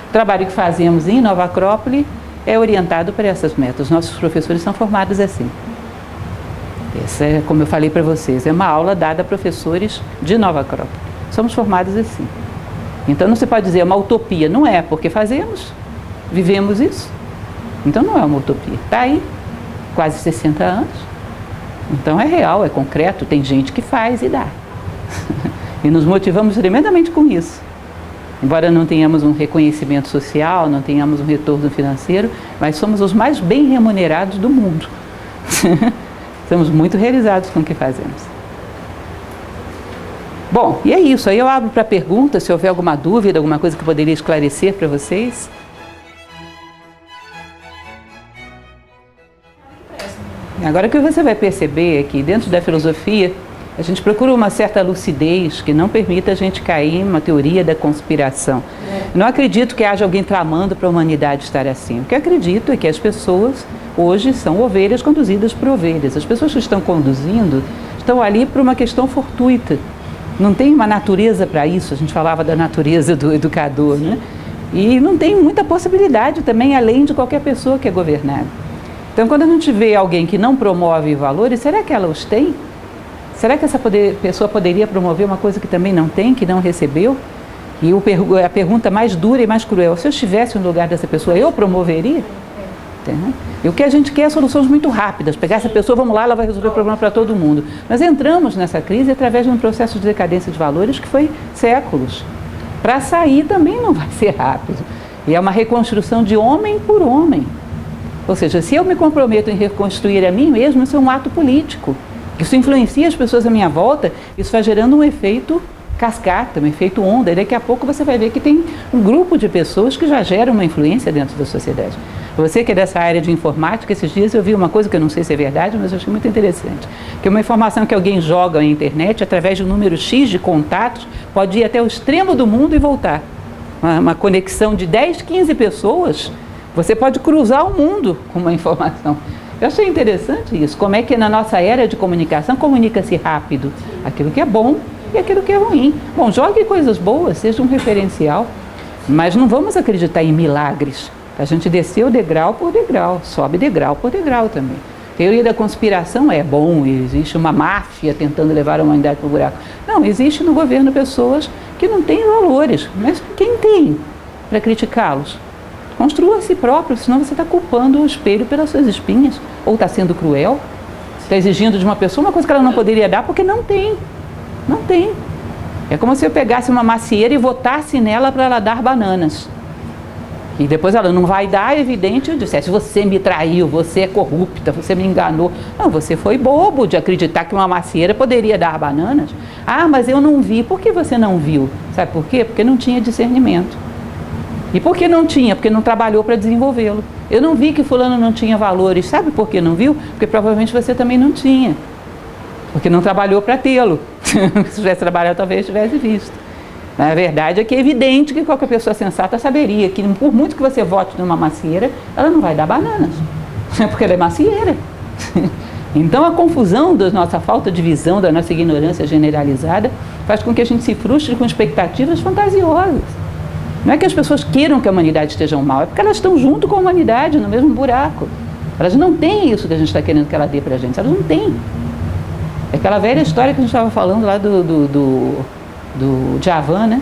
O trabalho que fazemos em Nova Acrópole é orientado para essas metas. Nossos professores são formados assim. Essa é, como eu falei para vocês, é uma aula dada a professores de Nova Acrópole. Somos formados assim. Então não se pode dizer uma utopia. Não é, porque fazemos, vivemos isso. Então não é uma utopia. Está aí, quase 60 anos. Então é real, é concreto, tem gente que faz e dá. E nos motivamos tremendamente com isso. Embora não tenhamos um reconhecimento social, não tenhamos um retorno financeiro, mas somos os mais bem remunerados do mundo. Estamos muito realizados com o que fazemos. Bom, e é isso. Aí eu abro para perguntas, se houver alguma dúvida, alguma coisa que eu poderia esclarecer para vocês. Agora o que você vai perceber é que dentro da filosofia a gente procura uma certa lucidez que não permita a gente cair em uma teoria da conspiração. Não acredito que haja alguém tramando para a humanidade estar assim. O que acredito é que as pessoas hoje são ovelhas conduzidas por ovelhas. As pessoas que estão conduzindo estão ali por uma questão fortuita. Não tem uma natureza para isso. A gente falava da natureza do educador, né? E não tem muita possibilidade também, além de qualquer pessoa que é governada. Então, quando a gente vê alguém que não promove valores, será que ela os tem? Será que essa pessoa poderia promover uma coisa que também não tem, que não recebeu? E a pergunta mais dura e mais cruel, se eu estivesse no lugar dessa pessoa, eu promoveria? E o que a gente quer é soluções muito rápidas. Pegar essa pessoa, vamos lá, ela vai resolver o problema para todo mundo. Nós entramos nessa crise através de um processo de decadência de valores que foi séculos. Para sair também não vai ser rápido. E é uma reconstrução de homem por homem. Ou seja, se eu me comprometo em reconstruir a mim mesmo, isso é um ato político. Isso influencia as pessoas à minha volta, isso vai gerando um efeito cascata, um efeito onda. E daqui a pouco você vai ver que tem um grupo de pessoas que já geram uma influência dentro da sociedade. Você que é dessa área de informática, esses dias eu vi uma coisa que eu não sei se é verdade, mas eu achei muito interessante. Que uma informação que alguém joga na internet, através de um número X de contatos, pode ir até o extremo do mundo e voltar. Uma conexão de 10, 15 pessoas, você pode cruzar o mundo com uma informação. Eu achei interessante isso, como é que na nossa era de comunicação comunica-se rápido aquilo que é bom e aquilo que é ruim. Bom, jogue coisas boas, seja um referencial, mas não vamos acreditar em milagres. A gente desceu degrau por degrau, sobe degrau por degrau também. Teoria da conspiração é bom, existe uma máfia tentando levar a humanidade para o buraco. Não, existe no governo pessoas que não têm valores, mas quem tem para criticá-los? Construa a si próprio, senão você está culpando o espelho pelas suas espinhas, ou está sendo cruel, está exigindo de uma pessoa uma coisa que ela não poderia dar porque não tem. Não tem. É como se eu pegasse uma macieira e votasse nela para ela dar bananas. E depois ela não vai dar, é evidente, eu dissesse, você me traiu, você é corrupta, você me enganou. Não, você foi bobo de acreditar que uma macieira poderia dar bananas. Ah, mas eu não vi. Por que você não viu? Sabe por quê? Porque não tinha discernimento. E por que não tinha? Porque não trabalhou para desenvolvê-lo. Eu não vi que fulano não tinha valores. Sabe por que não viu? Porque provavelmente você também não tinha. Porque não trabalhou para tê-lo. Se tivesse trabalhado, talvez tivesse visto. Na verdade é que é evidente que qualquer pessoa sensata saberia que por muito que você vote numa macieira, ela não vai dar bananas. Porque ela é macieira. Então a confusão da nossa falta de visão, da nossa ignorância generalizada, faz com que a gente se frustre com expectativas fantasiosas. Não é que as pessoas queiram que a humanidade esteja mal, é porque elas estão junto com a humanidade, no mesmo buraco. Elas não têm isso que a gente está querendo que ela dê para a gente, elas não têm. É aquela velha história que a gente estava falando lá do Djavan, né?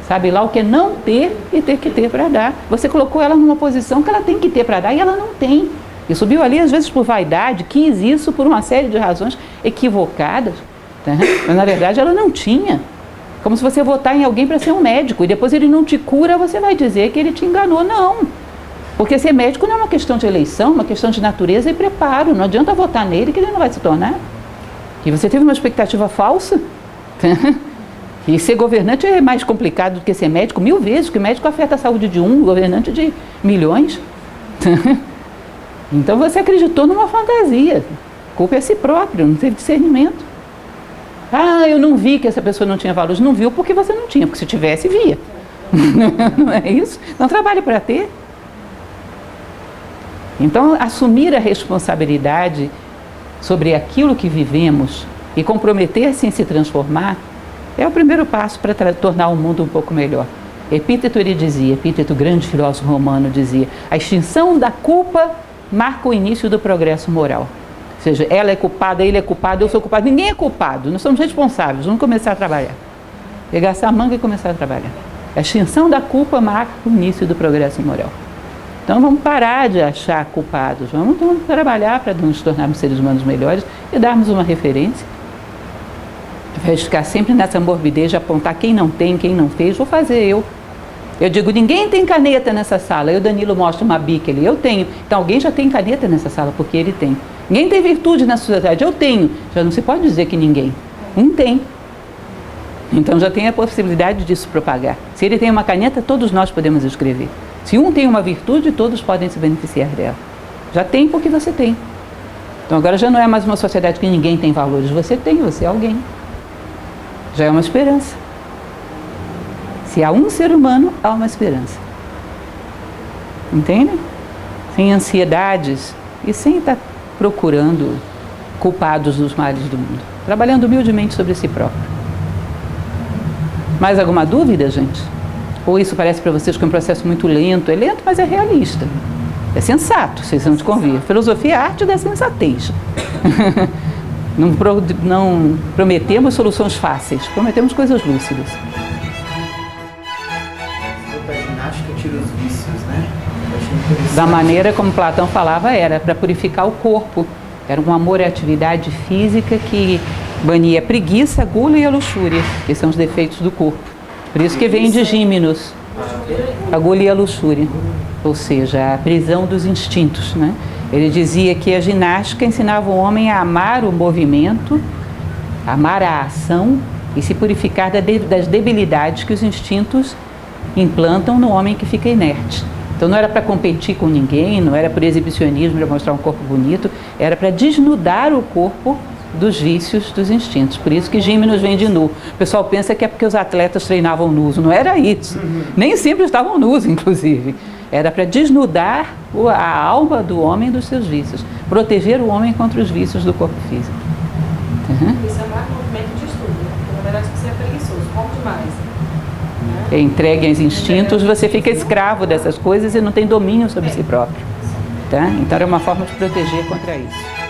Sabe lá o que é não ter e ter que ter para dar. Você colocou ela numa posição que ela tem que ter para dar e ela não tem. E subiu ali às vezes por vaidade, quis isso por uma série de razões equivocadas, né? Mas na verdade ela não tinha. Como se você votar em alguém para ser um médico e depois ele não te cura, você vai dizer que ele te enganou. Não. Porque ser médico não é uma questão de eleição, é uma questão de natureza e preparo. Não adianta votar nele que ele não vai se tornar. E você teve uma expectativa falsa. E ser governante é mais complicado do que ser médico 1000 vezes, porque médico afeta a saúde de um, governante de milhões. Então você acreditou numa fantasia. Culpa é si próprio, não teve discernimento. Ah, eu não vi que essa pessoa não tinha valores. Não viu porque você não tinha, porque se tivesse, via. Não é isso? Não trabalhe para ter. Então, assumir a responsabilidade sobre aquilo que vivemos e comprometer-se em se transformar é o primeiro passo para tornar o mundo um pouco melhor. Epíteto, ele dizia, Epíteto, grande filósofo romano, dizia: a extinção da culpa marca o início do progresso moral. Ou seja, ela é culpada, ele é culpado, eu sou culpado. Ninguém é culpado, nós somos responsáveis, vamos começar a trabalhar. Pegar essa manga e começar a trabalhar. A extinção da culpa marca o início do progresso moral. Então vamos parar de achar culpados, vamos trabalhar para nos tornarmos seres humanos melhores e darmos uma referência. Ao invés de ficar sempre nessa morbidez de apontar quem não tem, quem não fez, vou fazer eu. Eu digo, ninguém tem caneta nessa sala. Eu, Danilo, mostro uma bica ali. Eu tenho. Então alguém já tem caneta nessa sala, porque ele tem. Ninguém tem virtude na sociedade. Eu tenho. Já não se pode dizer que ninguém. Um tem. Então já tem a possibilidade disso propagar. Se ele tem uma caneta, todos nós podemos escrever. Se um tem uma virtude, todos podem se beneficiar dela. Já tem porque você tem. Então agora já não é mais uma sociedade que ninguém tem valores. Você tem, você é alguém. Já é uma esperança. Se há um ser humano, há uma esperança. Entende? Sem ansiedades e sem estar procurando culpados dos males do mundo. Trabalhando humildemente sobre si próprio. Mais alguma dúvida, gente? Ou isso parece para vocês que é um processo muito lento? É lento, mas é realista. É sensato, vocês vão te convir. Filosofia é a arte da sensatez. Não prometemos soluções fáceis, prometemos coisas lúcidas. Tira os vícios, né? Da maneira como Platão falava, era para purificar o corpo. Era um amor à atividade física que bania a preguiça, a gula e a luxúria, que são os defeitos do corpo. Por isso que vem de Gímenos, a gula e a luxúria, ou seja, a prisão dos instintos, né? Ele dizia que a ginástica ensinava o homem a amar o movimento, amar a ação e se purificar das debilidades que os instintos implantam no homem que fica inerte. Então não era para competir com ninguém, não era por exibicionismo, para mostrar um corpo bonito, era para desnudar o corpo dos vícios dos instintos. Por isso que Gímenos vem de nu. O pessoal pensa que é porque os atletas treinavam nus. Não era isso. Nem sempre estavam nus, inclusive. Era para desnudar a alma do homem dos seus vícios. Proteger o homem contra os vícios do corpo físico. Isso é um movimento de estudo. Na verdade, você é preguiçoso, come demais. É entregue aos instintos, você fica escravo dessas coisas e não tem domínio sobre si próprio. Tá? Então era uma forma de proteger contra isso.